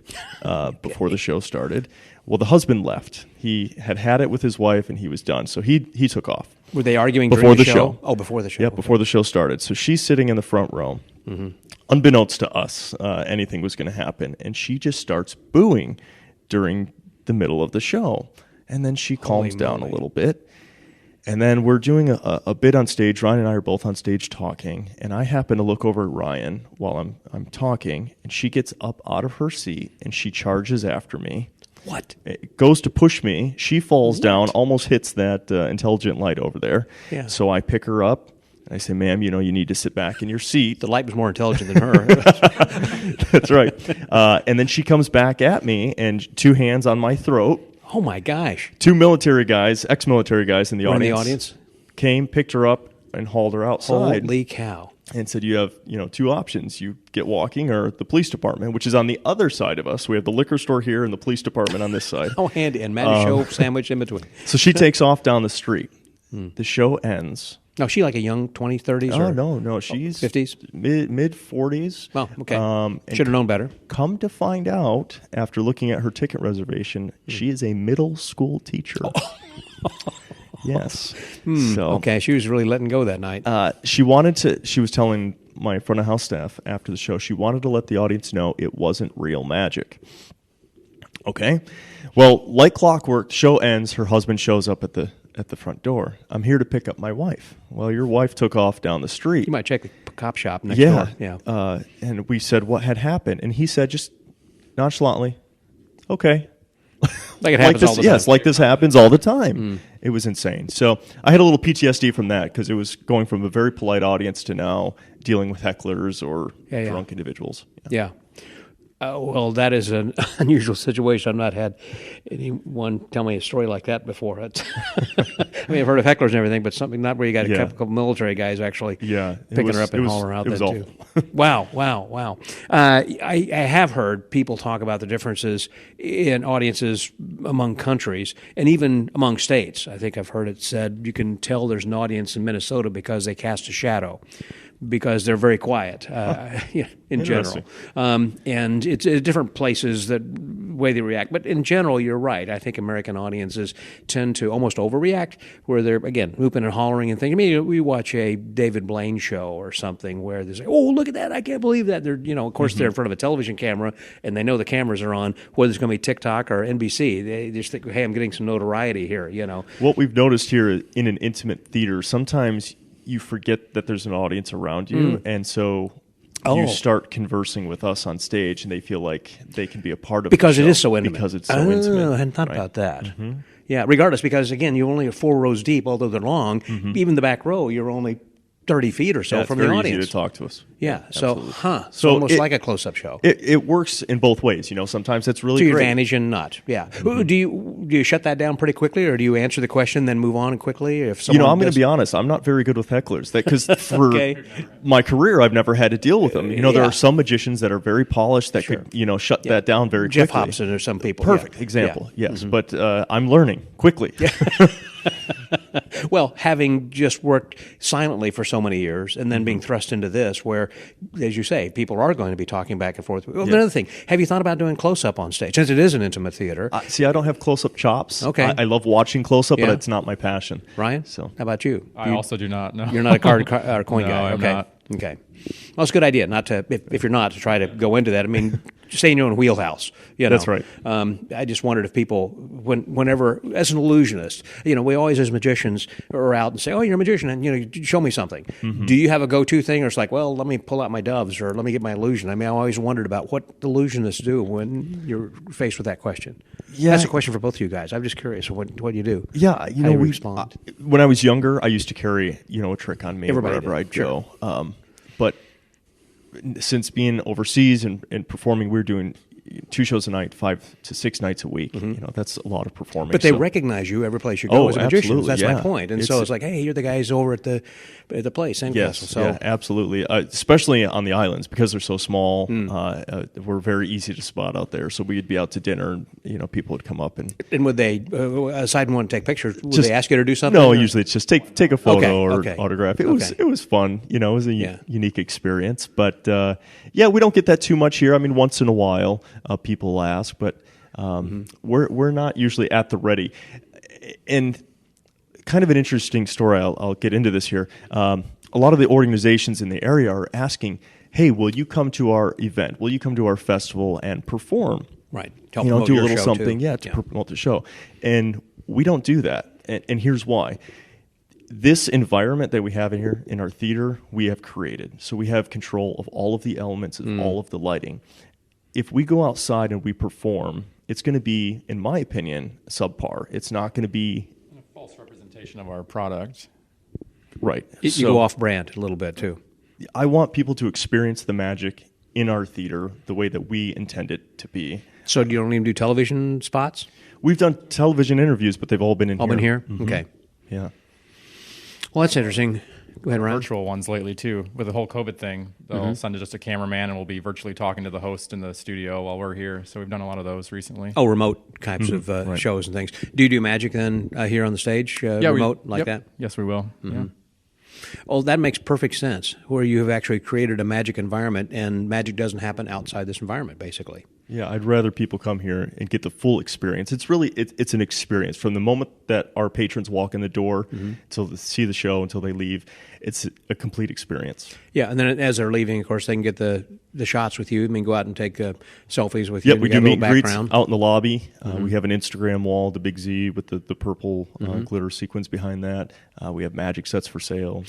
before the show started. Well, the husband left. He had it with his wife, and he was done. So he took off. Were they arguing before during the show? Oh, before the show. Yeah, before the show started. So she's sitting in the front row. Unbeknownst to us, anything was going to happen. And she just starts booing during the middle of the show. And then she calms down a little bit. And then we're doing a bit on stage. Ryan and I are both on stage talking. And I happen to look over at Ryan while I'm talking. And she gets up out of her seat, and she charges after me. What? It goes to push me. She falls down, almost hits that intelligent light over there. Yeah. So I pick her up, and I say, ma'am, you need to sit back in your seat. The light was more intelligent than her. That's right. And then she comes back at me, and two hands on my throat. Oh, my gosh. Two military guys, ex-military guys in the audience. In the audience? Came, picked her up, and hauled her outside. Holy cow. And said, you have, two options. You get walking or the police department, which is on the other side of us. We have the liquor store here and the police department on this side. Oh, handy. And Matty show sandwich in between. So she takes off down the street. The show ends. No, she like a young 20s, 30s? Oh, no. She's 50s? Mid-40s. Oh, okay. Should have known better. Come to find out, after looking at her ticket reservation, she is a middle school teacher. Yes. So, okay, she was really letting go that night. She was telling my front of house staff after the show, she wanted to let the audience know it wasn't real magic. Okay. Well, like clockwork, the show ends, her husband shows up at the front door. I'm here to pick up my wife. Well, your wife took off down the street. You might check the cop shop next door. Yeah. And we said, what had happened? And he said, just nonchalantly, okay. Like it happens all the time. Yes, like this happens all the time. It was insane. So I had a little PTSD from that because it was going from a very polite audience to now dealing with hecklers or drunk individuals. Yeah. Well, that is an unusual situation. I've not had anyone tell me a story like that before. I mean, I've heard of hecklers and everything, but something not where you got a couple military guys actually picking her up and hauling her out there too. Wow. I have heard people talk about the differences in audiences among countries and even among states. I think I've heard it said you can tell there's an audience in Minnesota because they cast a shadow, because they're very quiet in general. And it's different places that way they react. But in general, you're right. I think American audiences tend to almost overreact, where they're, again, whooping and hollering and things. I mean, we watch a David Blaine show or something where they say, oh, look at that, I can't believe that. They're, of course, they're in front of a television camera, and they know the cameras are on, whether it's going to be TikTok or NBC. They just think, hey, I'm getting some notoriety here, What we've noticed here in an intimate theater, sometimes you forget that there's an audience around you, and so you start conversing with us on stage, and they feel like they can be a part of because the show it is so intimate. Because it's so intimate. I hadn't thought about that. Yeah, regardless, because again, you only have 4 rows deep, although they're long. Even the back row, you're only 30 feet or so from the audience. It's very easy to talk to us. Yeah, absolutely. So almost like a close-up show. It works in both ways. Sometimes it's really to your great. advantage and not. Yeah. Do you shut that down pretty quickly, or do you answer the question then move on quickly? If someone I'm going to be honest. I'm not very good with hecklers. Because for my career, I've never had to deal with them. There are some magicians that are very polished that could shut that down very quickly. Jeff Hobson or some people. Perfect example. Yes, but I'm learning quickly. Well, having just worked silently for so many years and then being thrust into this where, as you say, people are going to be talking back and forth. Well, another thing, have you thought about doing close-up on stage? Since it is an intimate theater. See, I don't have close-up chops. Okay. I love watching close-up, but it's not my passion. Ryan? So, how about you? I also do not, no. You're not a card or coin No, guy? I'm not. Okay. Well, it's a good idea not to, if you're not, to try to go into that. I mean, stay in your own wheelhouse. That's right. I just wondered if people, whenever, as an illusionist, we always as magicians are out and say, oh, you're a magician, and, show me something. Do you have a go-to thing, or it's like, well, let me pull out my doves, or let me get my illusion? I mean, I always wondered about what illusionists do when you're faced with that question. Yeah. That's a question for both of you guys. I'm just curious what you do. Yeah, how you respond. When I was younger, I used to carry, a trick on me wherever I'd go. But since being overseas and performing, we're doing 2 shows a night, 5 to 6 nights a week. That's a lot of performing. But they recognize you every place you go as a magician. That's my point. And so it's like, hey, you're the guys over at the place, Sandcastle. So absolutely. Especially on the islands, because they're so small. We're very easy to spot out there. So we'd be out to dinner, and people would come up and would they, aside from wanting to take pictures, would they ask you to do something? No, usually it's just take a photo or autograph. It was fun. It was a unique experience. But we don't get that too much here. I mean, once in a while. People ask, but we're not usually at the ready. And kind of an interesting story, I'll get into this here. A lot of the organizations in the area are asking, hey, will you come to our event? Will you come to our festival and perform? Right. Do a little something, to promote the show. And we don't do that. And here's why. This environment that we have in here, in our theater, we have created. So we have control of all of the elements and all of the lighting. If we go outside and we perform, it's going to be, in my opinion, subpar. It's not going to be a false representation of our product. Right. You go off-brand a little bit, too. I want people to experience the magic in our theater the way that we intend it to be. So you don't even do television spots? We've done television interviews, but they've all been in here. All been here? Mm-hmm. Okay. Yeah. Well, that's interesting. Go ahead, Ryan. Virtual ones lately, too. With the whole COVID thing, they'll send just a cameraman and we'll be virtually talking to the host in the studio while we're here. So we've done a lot of those recently. Oh, remote types of shows and things. Do you do magic then here on the stage, remote that? Yes, we will. Yeah. Oh, that makes perfect sense, where you have actually created a magic environment, and magic doesn't happen outside this environment, basically. Yeah, I'd rather people come here and get the full experience. It's really, it's an experience. From the moment that our patrons walk in the door until they see the show, until they leave, it's a complete experience. Yeah, and then as they're leaving, of course, they can get the shots with you. I mean, go out and take selfies with you. Yeah, we do meet and greets out in the lobby. We have an Instagram wall, the big Z with the purple glitter sequins behind that. We have magic sets for sale.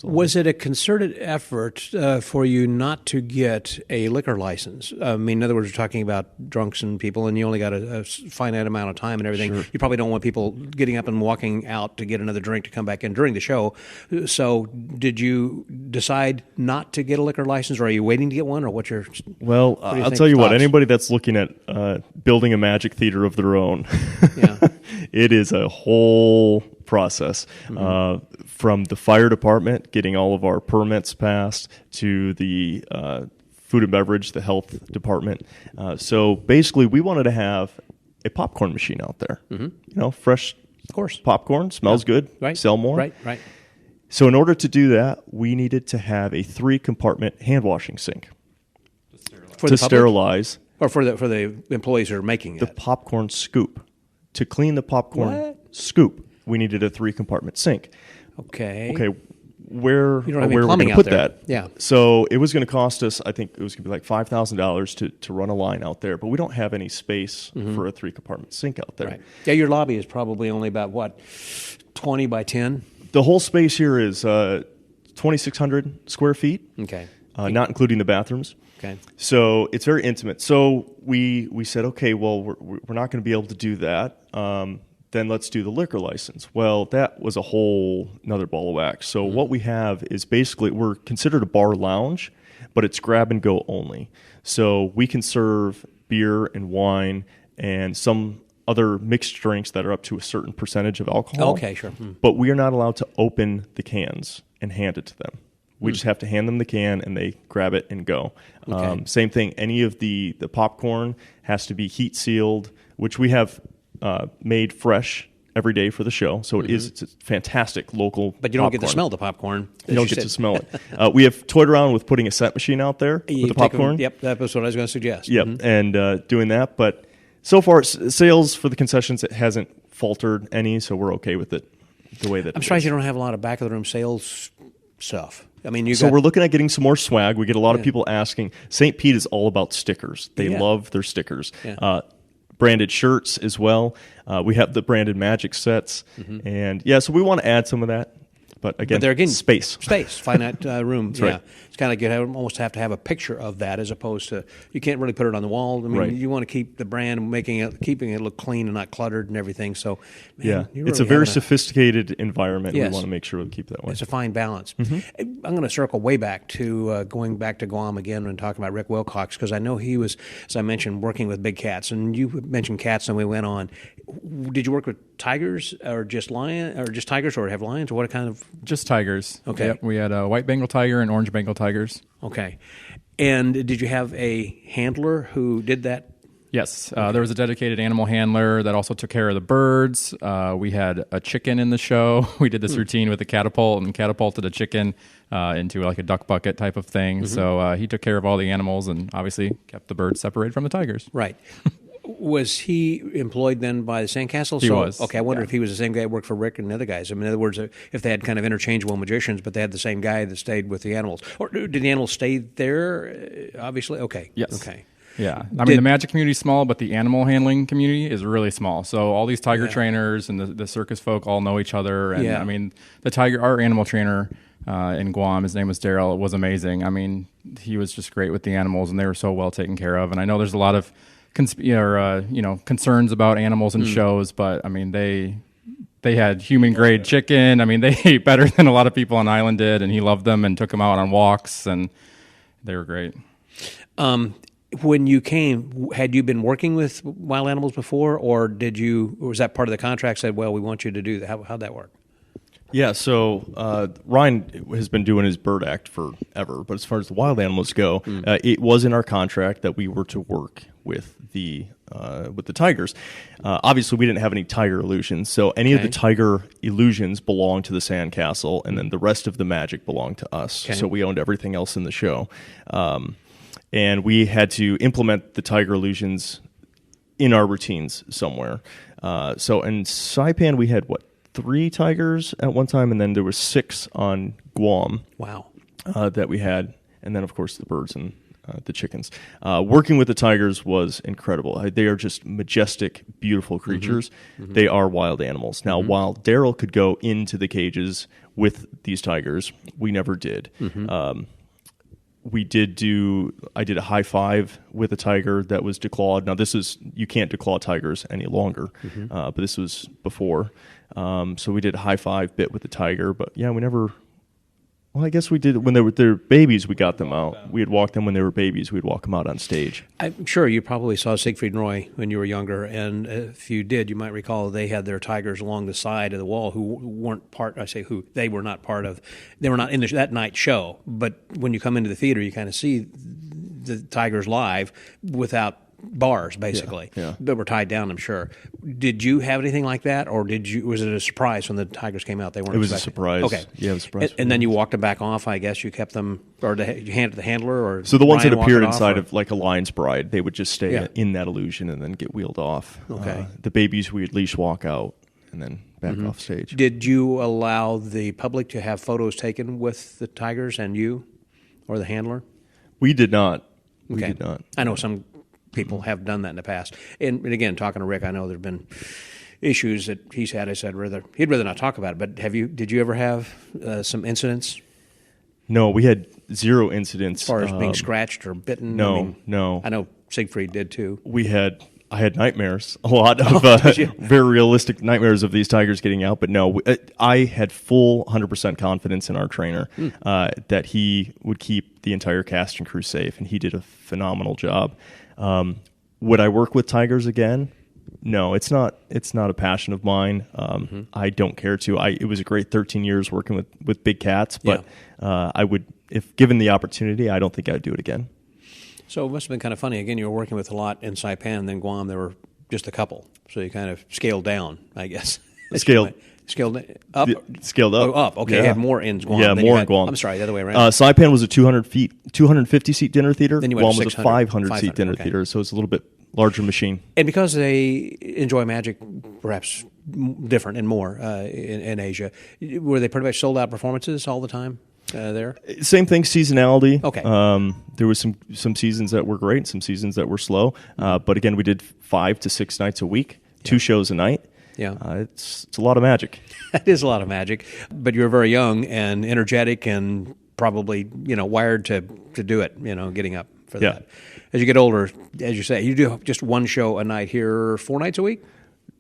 Was it a concerted effort for you not to get a liquor license? I mean, in other words, we're talking talking about drunks and people, and you only got a finite amount of time and everything. Sure. You probably don't want people getting up and walking out to get another drink to come back in during the show. So did you decide not to get a liquor license, or are you waiting to get one, or what's your... Well, I'll tell you what, anybody that's looking at building a magic theater of their own, it is a whole process. From the fire department, getting all of our permits passed, to the food and beverage, the health department. So basically, we wanted to have a popcorn machine out there. Fresh of course popcorn, smells good, sell more. Right. So in order to do that, we needed to have a 3-compartment hand washing sink to sterilize. Or for the employees who are making the popcorn scoop. To clean the popcorn scoop, we needed a 3-compartment sink. Okay. Where you don't have we're going to put that? Yeah. So it was going to cost us, I think it was going to be like $5,000 to run a line out there, but we don't have any space for a 3-compartment sink out there. Right. Yeah, your lobby is probably only about, what, 20 by 10? The whole space here is 2,600 square feet. Okay. Not including the bathrooms. Okay. So it's very intimate. So we said, okay, well, we're not going to be able to do that. Then let's do the liquor license. Well, that was a whole another ball of wax. So what we have is basically, we're considered a bar lounge, but it's grab and go only. So we can serve beer and wine and some other mixed drinks that are up to a certain percentage of alcohol. Okay, sure. But we are not allowed to open the cans and hand it to them. We just have to hand them the can, and they grab it and go. Okay. Same thing. Any of the popcorn has to be heat sealed, which we have made fresh every day for the show. So it's a fantastic local But you don't popcorn. get to smell the popcorn. You don't get to smell it. We have toyed around with putting a scent machine out there with the popcorn. Yep, that was what I was going to suggest. Yep, and doing that. But so far, sales for the concessions, it hasn't faltered any, so we're okay with it the way that I'm surprised you don't have a lot of back-of-the-room sales stuff. I mean, we're looking at getting some more swag. We get a lot of people asking. St. Pete is all about stickers. They love their stickers. Yeah. Branded shirts as well. We have the branded magic sets. And, so we want to add some of that. But again, space, finite room. That's right. It's kind of like you almost have to have a picture of that, as opposed to, you can't really put it on the wall. I mean, you want to keep the brand, keeping it look clean and not cluttered and everything. So, man, it's a very sophisticated environment. Yes. We want to make sure we keep that way. It's a fine balance. I'm going to circle way back to going back to Guam again and talking about Rick Wilcox, because I know he was, as I mentioned, working with big cats, and you mentioned cats, and we went on. Did you work with tigers or just tigers, or have lions, or what kind of? Just tigers. Okay. Yep. We had a white Bengal tiger and orange Bengal tigers. Okay. And did you have a handler who did that? Yes. There was a dedicated animal handler that also took care of the birds. We had a chicken in the show. We did this routine with a catapult and catapulted a chicken into like a duck bucket type of thing. So he took care of all the animals and obviously kept the birds separated from the tigers. Right. Was he employed then by the Sandcastle? He was. Okay, I wonder if he was the same guy that worked for Rick and the other guys. I mean, in other words, if they had kind of interchangeable magicians, but they had the same guy that stayed with the animals. Or did the animals stay there, obviously? Okay. Yes. Okay. Yeah. I mean, the magic community is small, but the animal handling community is really small. So all these tiger trainers and the circus folk all know each other. And I mean, our animal trainer in Guam, his name was Daryl, was amazing. I mean, he was just great with the animals, and they were so well taken care of. And I know there's a lot of concerns about animals in shows, but I mean, they had human grade chicken. I mean, they ate better than a lot of people on island did, and he loved them and took them out on walks, and they were great. When you came, had you been working with wild animals before, or was that part of the contract? Said, well, we want you to do that. How'd that work? Yeah, so Ryan has been doing his bird act forever, but as far as the wild animals go, it was in our contract that we were to work with the tigers. Obviously, we didn't have any tiger illusions, so any of the tiger illusions belonged to the Sandcastle, and then the rest of the magic belonged to us. Okay. So we owned everything else in the show, and we had to implement the tiger illusions in our routines somewhere. So in Saipan, we had 3 tigers at one time, and then there were 6 on Guam. Wow. That we had, and then of course the birds and the chickens. Working with the tigers was incredible. They are just majestic, beautiful creatures. They are wild animals. Now, while Daryl could go into the cages with these tigers, we never did. I did a high five with a tiger that was declawed. Now you can't declaw tigers any longer, but this was before. So we did a high five bit with the tiger, but yeah, we never. Well, I guess we did when they were babies. We got them out. We had walked them when they were babies. We'd walk them out on stage. I'm sure you probably saw Siegfried and Roy when you were younger, and if you did, you might recall they had their tigers along the side of the wall who weren't part. I say who they were not part of. They were not in that night show. But when you come into the theater, you kind of see the tigers live without bars, basically, that were tied down, I'm sure. Did you have anything like that, or was it a surprise when the tigers came out? They weren't. It was expecting? a surprise. Okay, yeah, it was a surprise. And then you walked them back off. I guess you kept them, or you handed the handler, or so the ones Ryan that appeared walked inside off, of like a lion's bride, they would just stay in that illusion and then get wheeled off. Okay, the babies we would leash walk out and then back off stage. Did you allow the public to have photos taken with the tigers and you, or the handler? We did not. We Okay. did not. I know some people have done that in the past. And again, talking to Rick, I know there have been issues that he's had. I said he'd rather not talk about it. But did you ever have some incidents? No, we had zero incidents. As far as being scratched or bitten? No, no. I know Siegfried did too. I had nightmares, a lot of very realistic nightmares of these tigers getting out. But no, I had full 100% confidence in our trainer that he would keep the entire cast and crew safe, and he did a phenomenal job. Would I work with tigers again? No, it's not a passion of mine. I don't care to. It was a great 13 years working with big cats, but I would, if given the opportunity, I don't think I'd do it again. So it must have been kind of funny. Again, you were working with a lot in Saipan, and then Guam, there were just a couple. So you kind of scaled down, I guess. Scaled up? Scaled up. Oh, up. Okay, Yeah. you had more in Guam. Yeah, than more you in Guam. I'm sorry, the other way around. Saipan was a 250-seat dinner theater. Then you went Guam to was a 600, 500-seat dinner okay. theater, so it's a little bit larger machine. And because they enjoy magic, perhaps different and more in Asia, were they pretty much sold out performances all the time there? Same thing, seasonality. Okay. There was some seasons that were great, some seasons that were slow. But again, we did 5 to 6 nights a week, 2 shows a night. Yeah. It's a lot of magic. It is a lot of magic, but you're very young and energetic and probably, wired to do it, getting up for that. As you get older, as you say, you do just one show a night here 4 nights a week?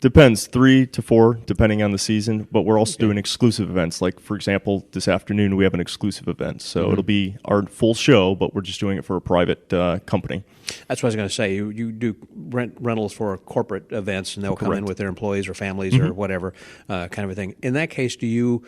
Depends, 3 to 4, depending on the season. But we're also doing exclusive events. Like, for example, this afternoon we have an exclusive event. So it'll be our full show, but we're just doing it for a private company. That's what I was going to say. You do rentals for corporate events, and they'll come in with their employees or families or whatever kind of a thing. In that case, do you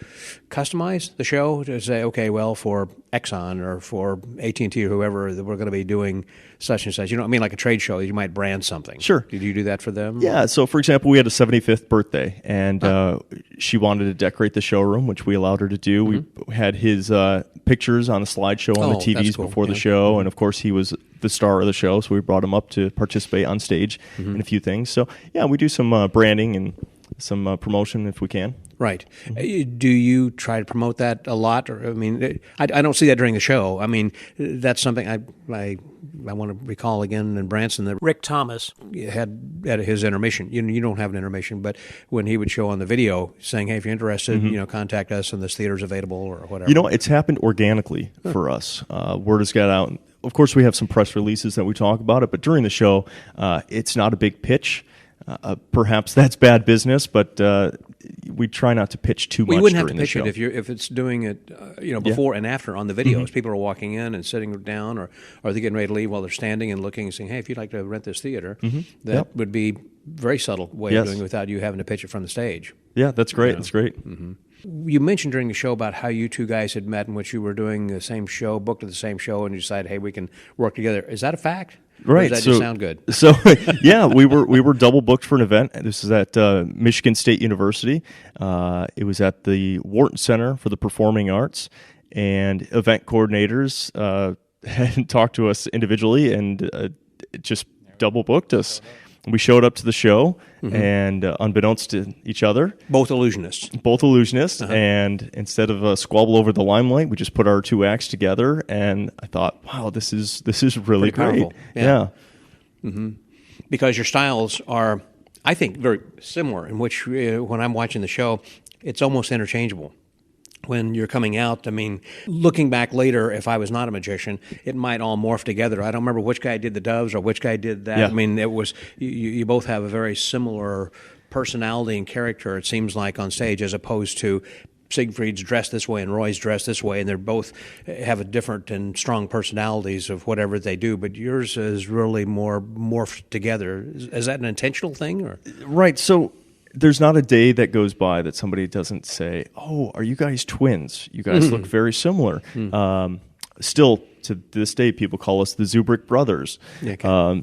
customize the show to say, okay, well, for Exxon or for AT&T or whoever, that we're going to be doing such and such? You know what I mean? Like a trade show, you might brand something. Sure. Did you do that for them? Yeah. So, for example, we had a 75th birthday, and she wanted to decorate the showroom, which we allowed her to do. We had his pictures on the slideshow on the TVs cool. before the show, and of course, he was the star of the show, so we brought him up to participate on stage in a few things. So, yeah, we do some branding and some promotion if we can. Right. Do you try to promote that a lot? Or, I mean, I don't see that during the show. I mean, that's something I want to recall again in Branson that Rick Thomas had at his intermission. You don't have an intermission, but when he would show on the video saying, hey, if you're interested, contact us and this theater's available or whatever. It's happened organically for us. Word has got out. Of course, we have some press releases that we talk about it, but during the show, it's not a big pitch. Perhaps that's bad business, but we try not to pitch too much. We wouldn't have to during the pitch show. it if it's doing it, before and after on the videos. People are walking in and sitting down, or are they getting ready to leave while they're standing and looking and saying, "Hey, if you'd like to rent this theater," that would be very subtle way of doing it without you having to pitch it from the stage. Yeah, that's great. That's great. You mentioned during the show about how you two guys had met in which you were doing the same show, booked at the same show, and you decided, hey, we can work together. Is that a fact? Right. Or does that just sound good? So, yeah, we were double booked for an event. This is at Michigan State University. It was at the Wharton Center for the Performing Arts, and event coordinators had talked to us individually and just double booked us. We showed up to the show, and unbeknownst to each other, Both illusionists. And instead of a squabble over the limelight, we just put our 2 acts together. And I thought, wow, this is really Pretty great. powerful. Yeah. Because your styles are, I think, very similar. In which when I'm watching the show, it's almost interchangeable. when you're coming out. I mean, looking back later, if I was not a magician, it might all morph together. I don't remember which guy did the doves or which guy did that. Yeah. I mean, it was you both have a very similar personality and character, it seems like, on stage, as opposed to Siegfried's dressed this way and Roy's dressed this way, and they're both have a different and strong personalities of whatever they do, but yours is really more morphed together. Is that an intentional thing? Or? Right. So there's not a day that goes by that somebody doesn't say, "Oh, are you guys twins? You guys look very similar." Still, to this day, people call us the Zubrick brothers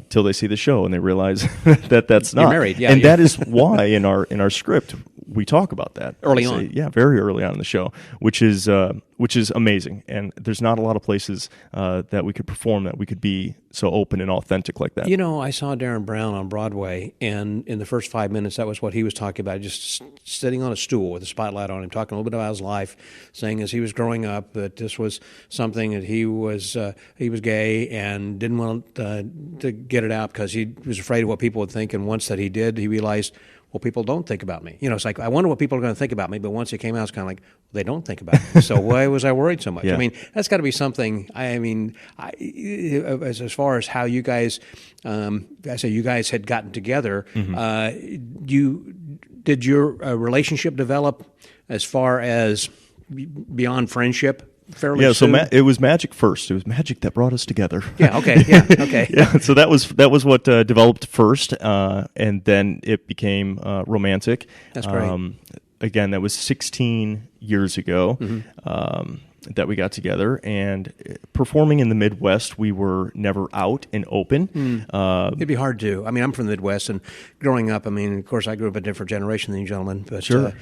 till they see the show and they realize that that's not. You're married, yeah. And that is why in our script we talk about that early on. Yeah, very early on in the show, which is amazing. And there's not a lot of places that we could perform that we could be so open and authentic like that. You know, I saw Darren Brown on Broadway, and in the first 5 minutes, that was what he was talking about, just sitting on a stool with a spotlight on him, talking a little bit about his life, saying as he was growing up that this was something that he was gay and didn't want to get it out because he was afraid of what people would think. And once that he did, he realized, well, people don't think about me. You know, it's like, I wonder what people are going to think about me. But once it came out, it's kind of like, they don't think about me. So why was I worried so much? Yeah. I mean, that's got to be something. I mean, as far as how you guys, I say you guys had gotten together, did your relationship develop as far as beyond friendship? Fairly soon? So it was magic first. It was magic that brought us together. Yeah. Okay. Yeah. Okay. Yeah. So that was what developed first, and then it became romantic. That's great. Again, that was 16 years ago that we got together, and performing in the Midwest, we were never out and open. It'd be hard to. I mean, I'm from the Midwest, and growing up, I mean, of course, I grew up a different generation than you gentlemen, but Sure.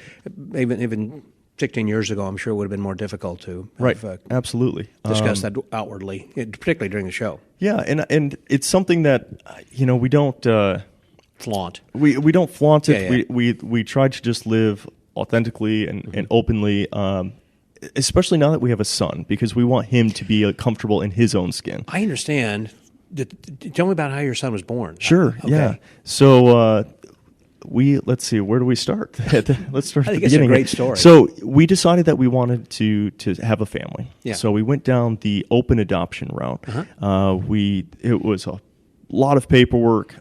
Even 16 years ago, I'm sure it would have been more difficult to have, absolutely discuss that outwardly, particularly during the show. Yeah, and it's something that we don't Flaunt. We don't flaunt it. Yeah, yeah. We try to just live authentically and openly, especially now that we have a son, because we want him to be comfortable in his own skin. I understand. Tell me about how your son was born. Sure. Okay. Yeah. So let's see, where do we start? Let's start at the beginning. It's a great story. So we decided that we wanted to have a family. Yeah. So we went down the open adoption route. It was a lot of paperwork.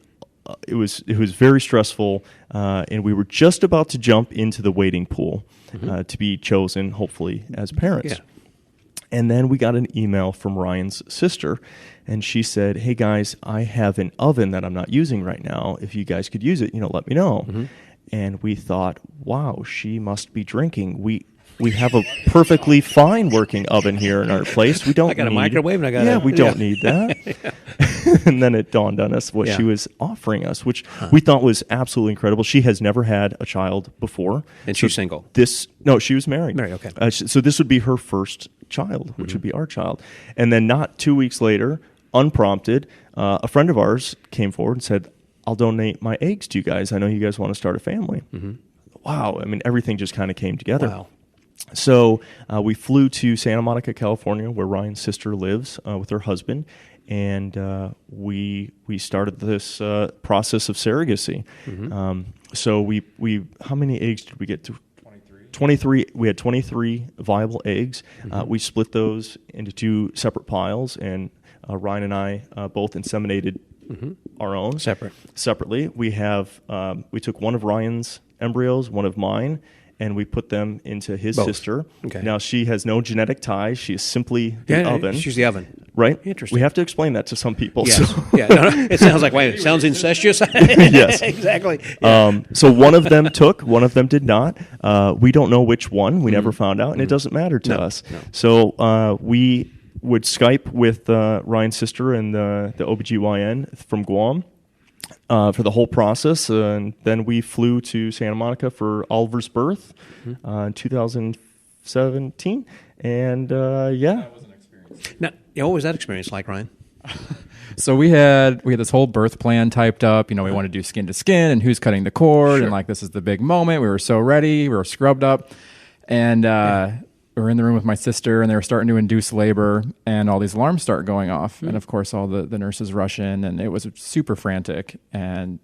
It was very stressful, and we were just about to jump into the waiting pool to be chosen, hopefully, as parents. Yeah. And then we got an email from Ryan's sister, and she said, "Hey guys, I have an oven that I'm not using right now. If you guys could use it, let me know." And we thought, wow, she must be drinking. We have a perfectly fine working oven here in our place. We don't. I got a microwave, and I got we don't need that. And then it dawned on us what she was offering us, which we thought was absolutely incredible. She has never had a child before, and she's single. No, she was married. Married, okay. So this would be her first child, which would be our child. And then not 2 weeks later, unprompted, a friend of ours came forward and said, "I'll donate my eggs to you guys. I know you guys want to start a family." Wow. I mean, everything just kind of came together. Wow. So we flew to Santa Monica, California, where Ryan's sister lives with her husband, and we started this process of surrogacy. So we how many eggs did we get to? 23. We had 23 viable eggs. We split those into 2 separate piles, and Ryan and I both inseminated our own separately. We took one of Ryan's embryos, one of mine, and we put them into his sister. Okay. Now, she has no genetic ties. She is simply the oven. She's the oven. Right? Interesting. We have to explain that to some people. Yes. So. Yeah. No, it sounds like, it sounds incestuous. Yes. Exactly. Yeah. So one of them took, one of them did not. We don't know which one. We never found out, and it doesn't matter to us. No. So we would Skype with Ryan's sister and the OBGYN from Guam for the whole process, and then we flew to Santa Monica for Oliver's birth in 2017, and That was an experience. Now, what was that experience like, Ryan? So we had this whole birth plan typed up. We want to do skin to skin and who's cutting the cord, and this is the big moment. We were so ready. We were scrubbed up, and we were in the room with my sister, and they were starting to induce labor, and all these alarms start going off. And of course, all the nurses rush in, and it was super frantic, and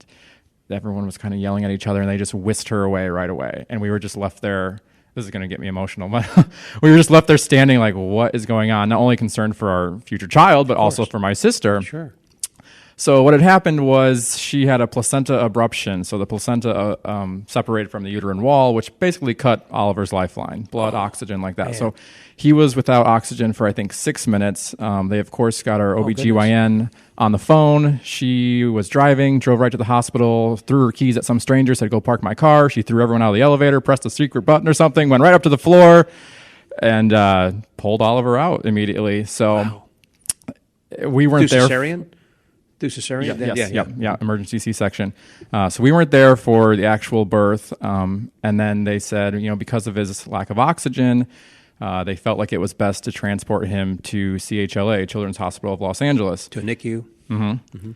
everyone was kind of yelling at each other, and they just whisked her away right away. And we were just left there. this is going to get me emotional, but we were just left there standing like, what is going on? Not only concerned for our future child, but also for my sister. Sure. So what had happened was she had a placenta abruption. So the placenta separated from the uterine wall, which basically cut Oliver's lifeline, blood, oxygen, like that. Man. So he was without oxygen for, I think, 6 minutes. They, of course, got our OBGYN on the phone. She was driving, drove right to the hospital, threw her keys at some stranger, said, go park my car. She threw everyone out of the elevator, pressed a secret button or something, went right up to the floor, and pulled Oliver out immediately. So we weren't there. Cesarean? Through cesarean? Yeah, emergency C-section. So we weren't there for the actual birth. And then they said, because of his lack of oxygen, they felt like it was best to transport him to CHLA, Children's Hospital of Los Angeles. To a NICU? Mm-hmm. Mm-hmm.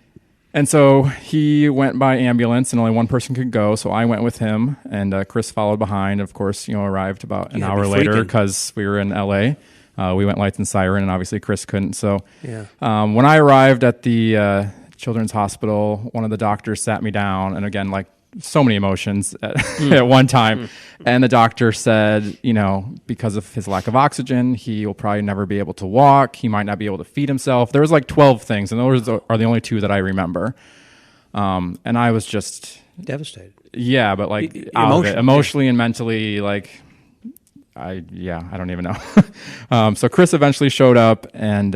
And so he went by ambulance, and only one person could go. So I went with him, and Chris followed behind. Of course, arrived about an hour later because we were in LA. We went lights and siren, and obviously Chris couldn't. So when I arrived at the Children's Hospital, one of the doctors sat me down, and again, like so many emotions at one time. And the doctor said, because of his lack of oxygen, he will probably never be able to walk. He might not be able to feed himself. There was like 12 things, and those are the only 2 that I remember. And I was just devastated. Yeah, but like emotionally and mentally, like. I don't even know. So Chris eventually showed up, and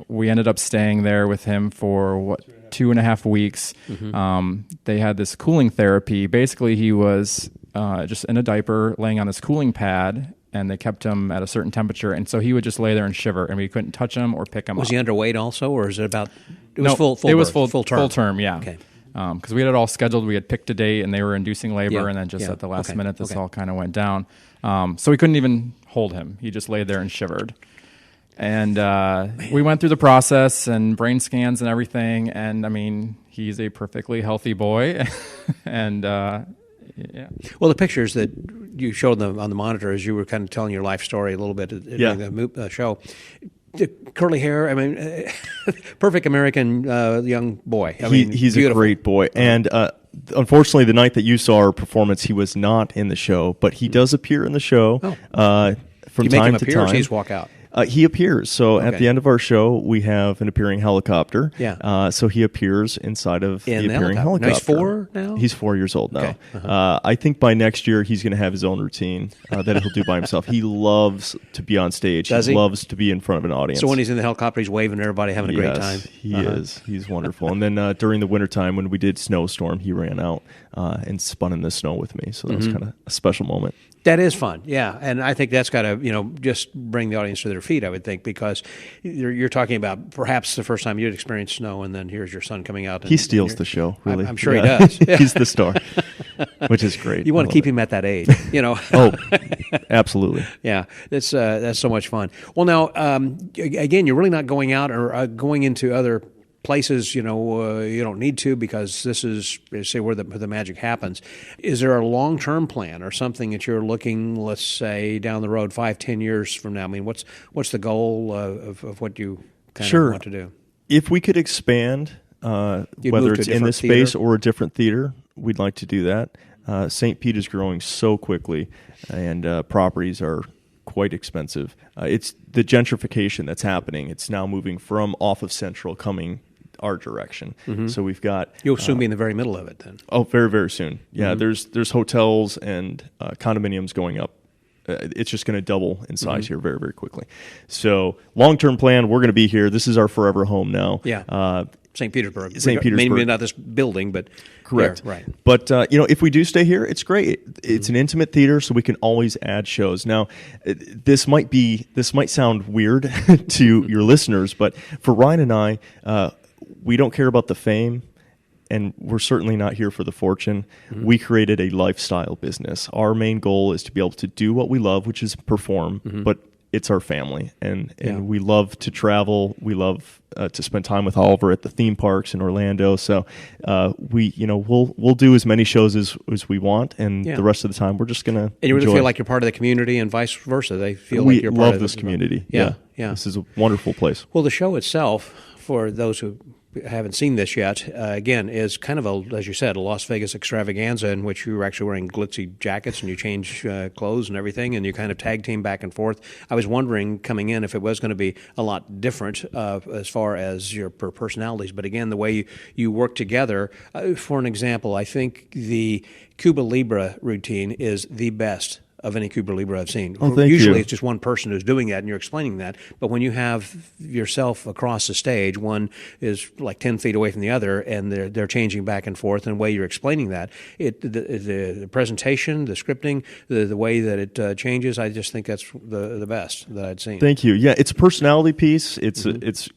we ended up staying there with him for 2.5 weeks. Mm-hmm. They had this cooling therapy. Basically, he was just in a diaper, laying on this cooling pad, and they kept him at a certain temperature, and so he would just lay there and shiver, and we couldn't touch him or pick him up. Was he underweight also, or is it about? It was full term. Full term, yeah. Okay. Because we had it all scheduled. We had picked a date, and they were inducing labor, and then just at the last minute, this all kind of went down. So we couldn't even hold him. He just lay there and shivered. And we went through the process and brain scans and everything. And, I mean, he's a perfectly healthy boy. And, Well, the pictures that you showed them on the monitor as you were kind of telling your life story a little bit during the show. The curly hair, I mean, perfect American young boy. He's beautiful. A great boy. And unfortunately, the night that you saw our performance, he was not in the show, but he does appear in the show from time to time. You make him appear, or does he just walk out? He appears. So at the end of our show, we have an appearing helicopter. Yeah. So he appears inside of the appearing helicopter. Now he's 4 now? He's 4 years old now. Okay. Uh-huh. I think by next year, he's going to have his own routine that he'll do by himself. He loves to be on stage. Does he? Loves to be in front of an audience. So when he's in the helicopter, he's waving at everybody, having a great time? He is. He's wonderful. And then during the wintertime, when we did Snowstorm, he ran out and spun in the snow with me. So that was kind of a special moment. That is fun, yeah, and I think that's got to just bring the audience to their feet. I would think, because you're talking about perhaps the first time you'd experienced snow, and then here's your son coming out. And, he steals the show. Really, I'm sure he does. He's the star, which is great. You want to keep him at that age, Oh, absolutely. Yeah, that's so much fun. Well, now again, you're really not going out or going into other places, you don't need to, because this is, say, where the magic happens. Is there a long-term plan or something that you're looking, let's say, down the road 5-10 years from now? I mean, what's the goal of what you kind of want to do? If we could expand, whether it's in this space or a different theater, we'd like to do that. St. Pete is growing so quickly, and properties are quite expensive. It's the gentrification that's happening. It's now moving from off of Central, coming our direction. Mm-hmm. So we've got... You'll soon be in the very middle of it then. Oh, very, very soon. Yeah, there's hotels and condominiums going up. It's just going to double in size here very, very quickly. So long-term plan, we're going to be here. This is our forever home now. Yeah. St. Petersburg. St. Petersburg. Maybe not this building, but... Correct. Here, right. But, if we do stay here, it's great. It's an intimate theater, so we can always add shows. Now, this might sound weird to your listeners, but for Ryan and I, we don't care about the fame, and we're certainly not here for the fortune. Mm-hmm. We created a lifestyle business. Our main goal is to be able to do what we love, which is perform, but it's our family, and we love to travel. We love to spend time with Oliver at the theme parks in Orlando. So we'll do as many shows as we want, and the rest of the time we're just gonna. And you really feel like you're part of the community, and vice versa. They feel like you're part of this community. Yeah. This is a wonderful place. Well, the show itself, for those who haven't seen this yet, again, is kind of as you said, a Las Vegas Extravaganza in which you were actually wearing glitzy jackets and you change clothes and everything, and you kind of tag team back and forth. I was wondering coming in if it was going to be a lot different as far as your personalities, but again, the way you work together. For an example, I think the Cuba Libre routine is the best of any Cuba Libre I've seen. Oh, thank Usually you. it's just one person who's doing that and you're explaining that, but when you have yourself across the stage, one is like 10 feet away from the other and they're changing back and forth, and the way you're explaining that, the presentation, the scripting, the way that it changes, I just think that's the best that I'd seen. Thank you. Yeah, it's a personality piece. It's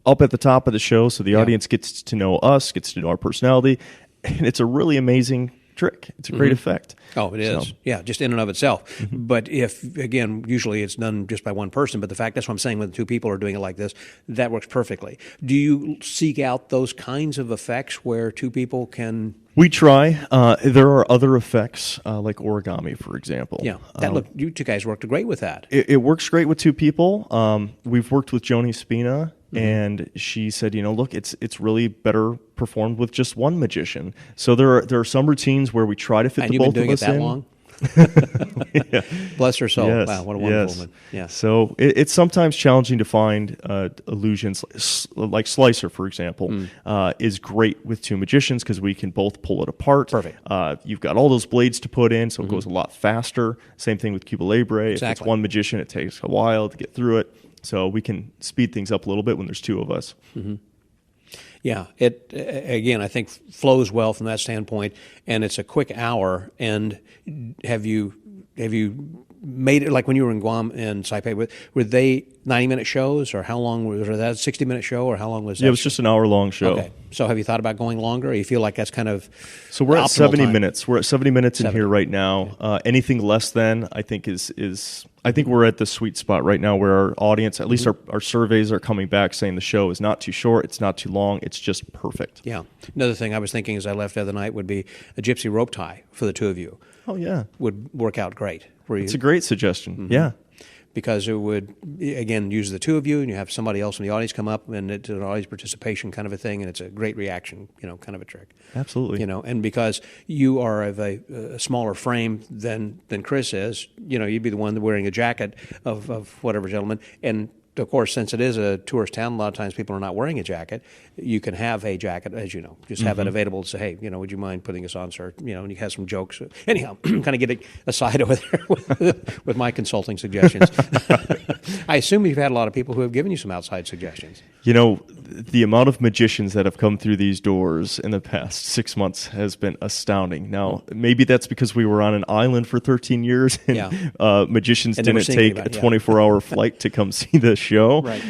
up at the top of the show, so the audience gets to know us, gets to know our personality, and it's a really amazing trick. It's a great effect. Oh, it is. Yeah, just in and of itself. But again, usually it's done just by one person, but that's what I'm saying, when two people are doing it like this, that works perfectly. Do you seek out those kinds of effects where two people can... We try. There are other effects, like origami, for example. Yeah, you two guys worked great with that. It works great with two people. We've worked with Joni Spina, and she said, look, it's really better performed with just one magician. So there are some routines where we try to fit the both of us in. And you've been doing it that long? Yeah. Bless her soul. Yes, Wow, what a wonderful woman. Yeah. So it's sometimes challenging to find illusions, like Slicer, for example, is great with two magicians because we can both pull it apart. Perfect. You've got all those blades to put in, so it goes a lot faster. Same thing with Cuba Libre. Exactly. If it's one magician, it takes a while to get through it. So we can speed things up a little bit when there's two of us. Yeah, it again, I think flows well from that standpoint, and it's a quick hour. And have you made it, like when you were in Guam and Saipan, were they 90-minute shows, or how long was that? A 60-minute show, or how long was that? Yeah, it was just an hour-long show. Okay, so have you thought about going longer, or you feel like that's kind of So we're at 70 time? minutes. We're at 70 minutes in here right now. Anything less than, I think, I think we're at the sweet spot right now where our audience, at least our surveys, are coming back saying the show is not too short, it's not too long, it's just perfect. Yeah. Another thing I was thinking as I left the other night would be a gypsy rope tie for the two of you. Oh, yeah. Would work out great. It's a great suggestion. Yeah. Because it would, again, use the two of you, and you have somebody else in the audience come up, and it's an audience participation kind of a thing, and it's a great reaction, kind of a trick. Absolutely. And because you are of a smaller frame than Chris is, you'd be the one wearing a jacket of whatever gentleman, and of course, since it is a tourist town, a lot of times people are not wearing a jacket. You can have a jacket, as you know, just have it available to say, hey, would you mind putting us on, sir? And you have some jokes. Anyhow, kind of getting aside over there with my consulting suggestions. I assume you've had a lot of people who have given you some outside suggestions. The amount of magicians that have come through these doors in the past 6 months has been astounding. Now, maybe that's because we were on an island for 13 years and magicians didn't take a 24-hour flight to come see the show. Right.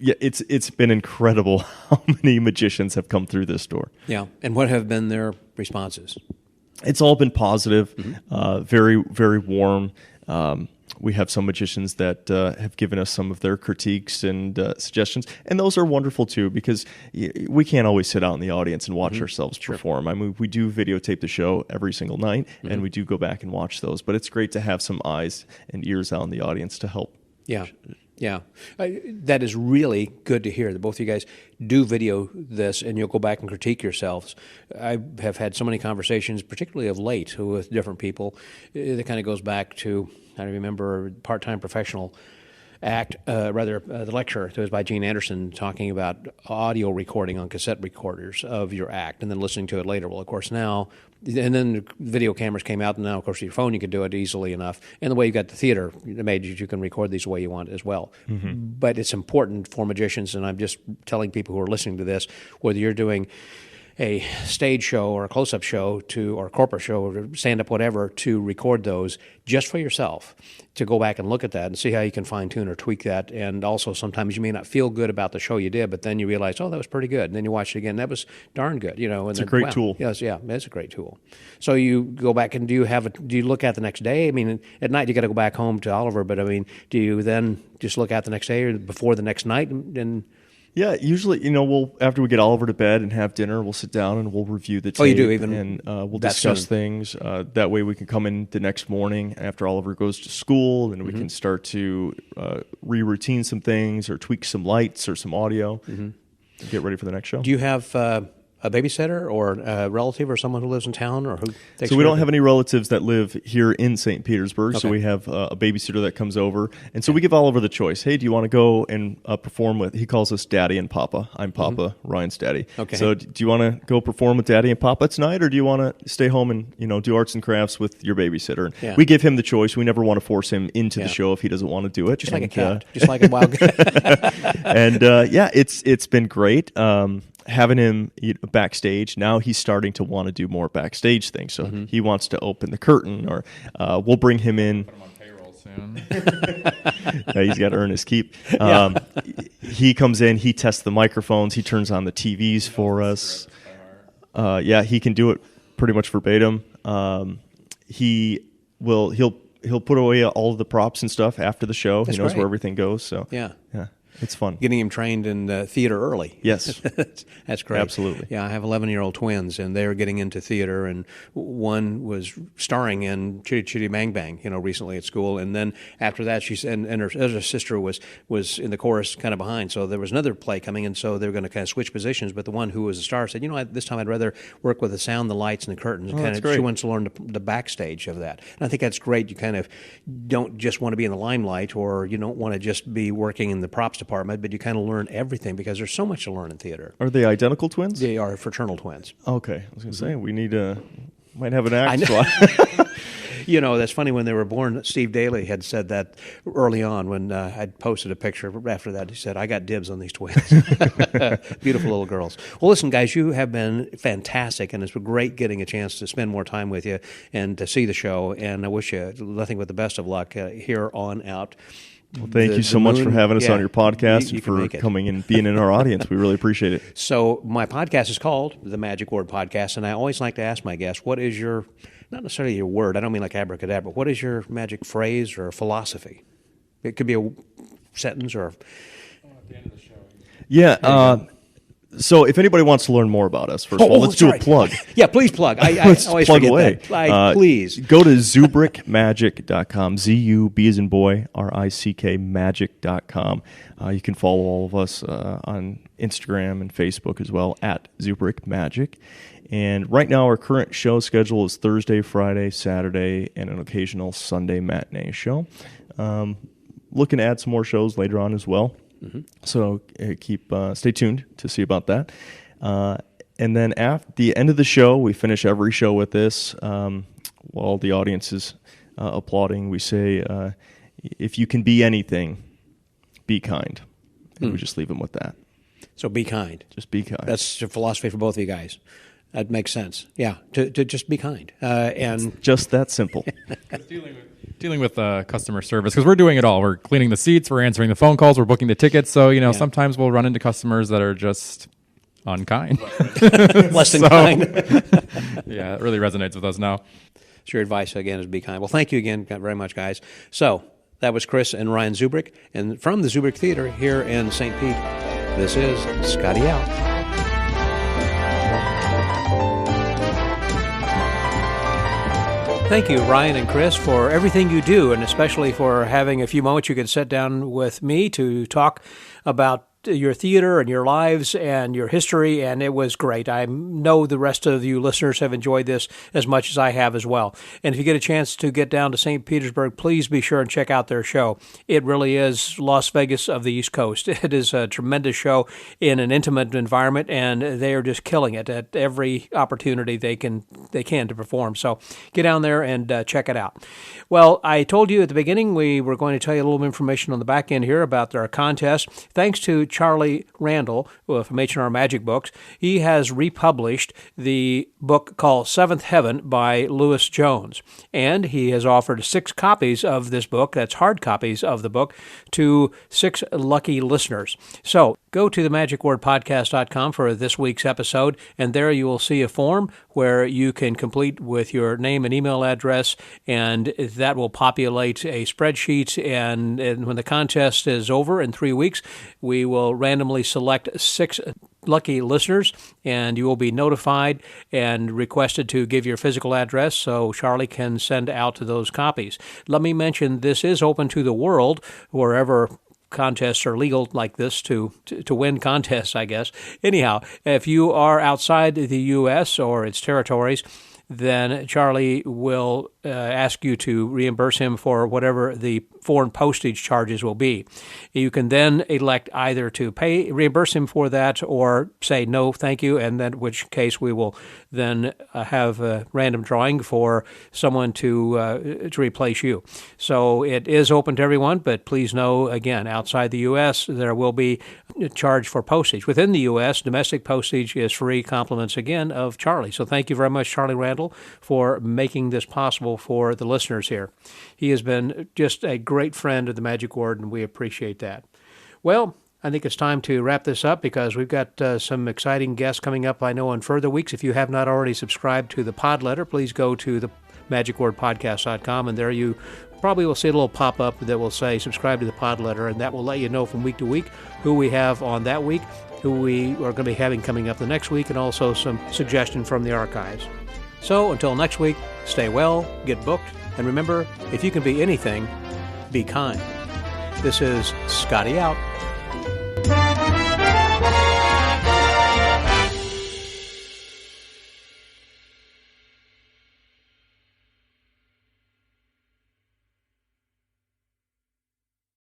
It's been incredible how many magicians have come through this door. Yeah, and what have been their responses? It's all been positive, very, very warm. We have some magicians that have given us some of their critiques and suggestions, and those are wonderful too, because we can't always sit out in the audience and watch ourselves perform. I mean, we do videotape the show every single night, and we do go back and watch those, but it's great to have some eyes and ears out in the audience to help. Yeah. Yeah, that is really good to hear that both of you guys do video this and you'll go back and critique yourselves. I have had so many conversations, particularly of late, with different people. That kind of goes back to, I remember, part-time professional act, the lecture that was by Gene Anderson talking about audio recording on cassette recorders of your act and then listening to it later. Well, of course, now, and then the video cameras came out, and now, of course, your phone, you can do it easily enough. And the way you got the theater made, you can record these the way you want as well. But it's important for magicians, and I'm just telling people who are listening to this, whether you're doing a stage show or a close-up show or a corporate show or stand-up whatever, to record those just for yourself, to go back and look at that and see how you can fine-tune or tweak that. And also sometimes you may not feel good about the show you did, but then you realize, oh, that was pretty good. And then you watch it again, that was darn good. And it's a great tool. Yes, yeah, it's a great tool. So you go back and do you look at the next day? I mean, at night you got to go back home to Oliver, but I mean, do you then just look at the next day or before the next night and Yeah, usually, we'll after we get Oliver to bed and have dinner, we'll sit down and we'll review the tape. Oh, you do even and we'll that discuss soon? things. That way, we can come in the next morning after Oliver goes to school, and we can start to re-routine some things or tweak some lights or some audio. Get ready for the next show. Do you have a babysitter or a relative or someone who lives in town or who takes So we care don't of have it? any relatives that live here in St. Petersburg, so Okay. we have a babysitter that comes over. And so we give Oliver the choice. Hey, do you want to go and perform with, he calls us Daddy and Papa. I'm Papa, Ryan's Daddy. Okay. So do you want to go perform with Daddy and Papa tonight, or do you want to stay home and, do arts and crafts with your babysitter? And Yeah. we give him the choice. We never want to force him into Yeah. the show if he doesn't want to do it. Just like a cat, just like a wild cat. And it's been great. Having him backstage, now he's starting to want to do more backstage things. So he wants to open the curtain, or we'll bring him in. Put him on payroll soon. Yeah, he's got to earn his keep. He comes in, he tests the microphones, he turns on the TVs for us. He can do it pretty much verbatim. He'll put away all of the props and stuff after the show. That's he knows great. where everything goes. So Yeah. it's fun. Getting him trained in theater early. Yes. That's great. Absolutely. Yeah, I have 11-year-old twins, and they're getting into theater, and one was starring in Chitty Chitty Bang Bang, recently at school, and then after that, and her other sister was in the chorus kind of behind, so there was another play coming, and so they were going to kind of switch positions, but the one who was a star said, this time I'd rather work with the sound, the lights, and the curtains. That's great. She wants to learn the backstage of that. And I think that's great. You kind of don't just want to be in the limelight, or you don't want to just be working in the props department, but you kind of learn everything because there's so much to learn in theater. Are they identical twins? They are fraternal twins. Okay. I was going to say, we might have an act know. swap. That's funny. When they were born, Steve Daly had said that early on when I'd posted a picture after that. He said, I got dibs on these twins. Beautiful little girls. Well, listen, guys, you have been fantastic, and it's been great getting a chance to spend more time with you and to see the show, and I wish you nothing but the best of luck here on out. Well, thank you so much for having us on your podcast you and can for make it. coming and being in our audience. We really appreciate it. So my podcast is called The Magic Word Podcast, and I always like to ask my guests, what is your, not necessarily your word, I don't mean like abracadabra, what is your magic phrase or philosophy? It could be a sentence or... At the end of the show. Yeah. So if anybody wants to learn more about us, first of all, let's do a plug. Yeah, please plug. I Let's always plug forget away. that. Please. Go to zubrickmagic.com, Z-U-B as in boy, R-I-C-K magic.com. You can follow all of us on Instagram and Facebook as well, at Zubrick Magic. And right now our current show schedule is Thursday, Friday, Saturday, and an occasional Sunday matinee show. Looking to add some more shows later on as well. So stay tuned to see about that. And then at the end of the show, we finish every show with this. While the audience is applauding, we say, if you can be anything, be kind. And we just leave them with that. So be kind. Just be kind. That's a philosophy for both of you guys. That makes sense. Yeah, to just be kind. And just that simple. Dealing with customer service, because we're doing it all. We're cleaning the seats, we're answering the phone calls, we're booking the tickets. So, sometimes we'll run into customers that are just unkind. less than kind. Yeah, it really resonates with us now. So your advice, again, is be kind. Well, thank you again very much, guys. So that was Chris and Ryan Zubrick. And from the Zubrick Theater here in St. Pete, this is Scotty out. Thank you, Ryan and Chris, for everything you do, and especially for having a few moments you could sit down with me to talk about your theater and your lives and your history, and it was great. I know the rest of you listeners have enjoyed this as much as I have as well. And if you get a chance to get down to St. Petersburg, please be sure and check out their show. It really is Las Vegas of the East Coast. It is a tremendous show in an intimate environment, and they are just killing it at every opportunity they can to perform. So get down there and check it out. Well, I told you at the beginning we were going to tell you a little information on the back end here about our contest. Thanks to Charlie Randall from H&R Magic Books. He has republished the book called Seventh Heaven by Lewis Jones, and he has offered 6 copies of this book, that's hard copies of the book, to 6 lucky listeners. So Go to themagicwordpodcast.com for this week's episode, and there you will see a form where you can complete with your name and email address, and that will populate a spreadsheet. And when the contest is over in 3 weeks, we will randomly select 6 lucky listeners, and you will be notified and requested to give your physical address so Charlie can send out those copies. Let me mention this is open to the world, wherever contests are legal like this to win contests, I guess. Anyhow, if you are outside the U.S. or its territories, then Charlie will ask you to reimburse him for whatever the foreign postage charges will be. You can then elect either to reimburse him for that or say no, thank you, and then which case we will then have a random drawing for someone to replace you. So it is open to everyone, but please know, again, outside the U.S., there will be a charge for postage. Within the U.S., domestic postage is free. Compliments again of Charlie. So thank you very much, Charlie Randall, for making this possible for the listeners here. He has been just a great friend of the Magic Word, and we appreciate that. Well, I think it's time to wrap this up because we've got some exciting guests coming up, I know, in further weeks. If you have not already subscribed to the pod letter, please go to the magicwordpodcast.com, and there you probably will see a little pop-up that will say subscribe to the pod letter, and that will let you know from week to week who we have on that week, who we are going to be having coming up the next week, and also some suggestion from the archives. So until next week, stay well, get booked, and remember, if you can be anything, be kind. This is Scotty out.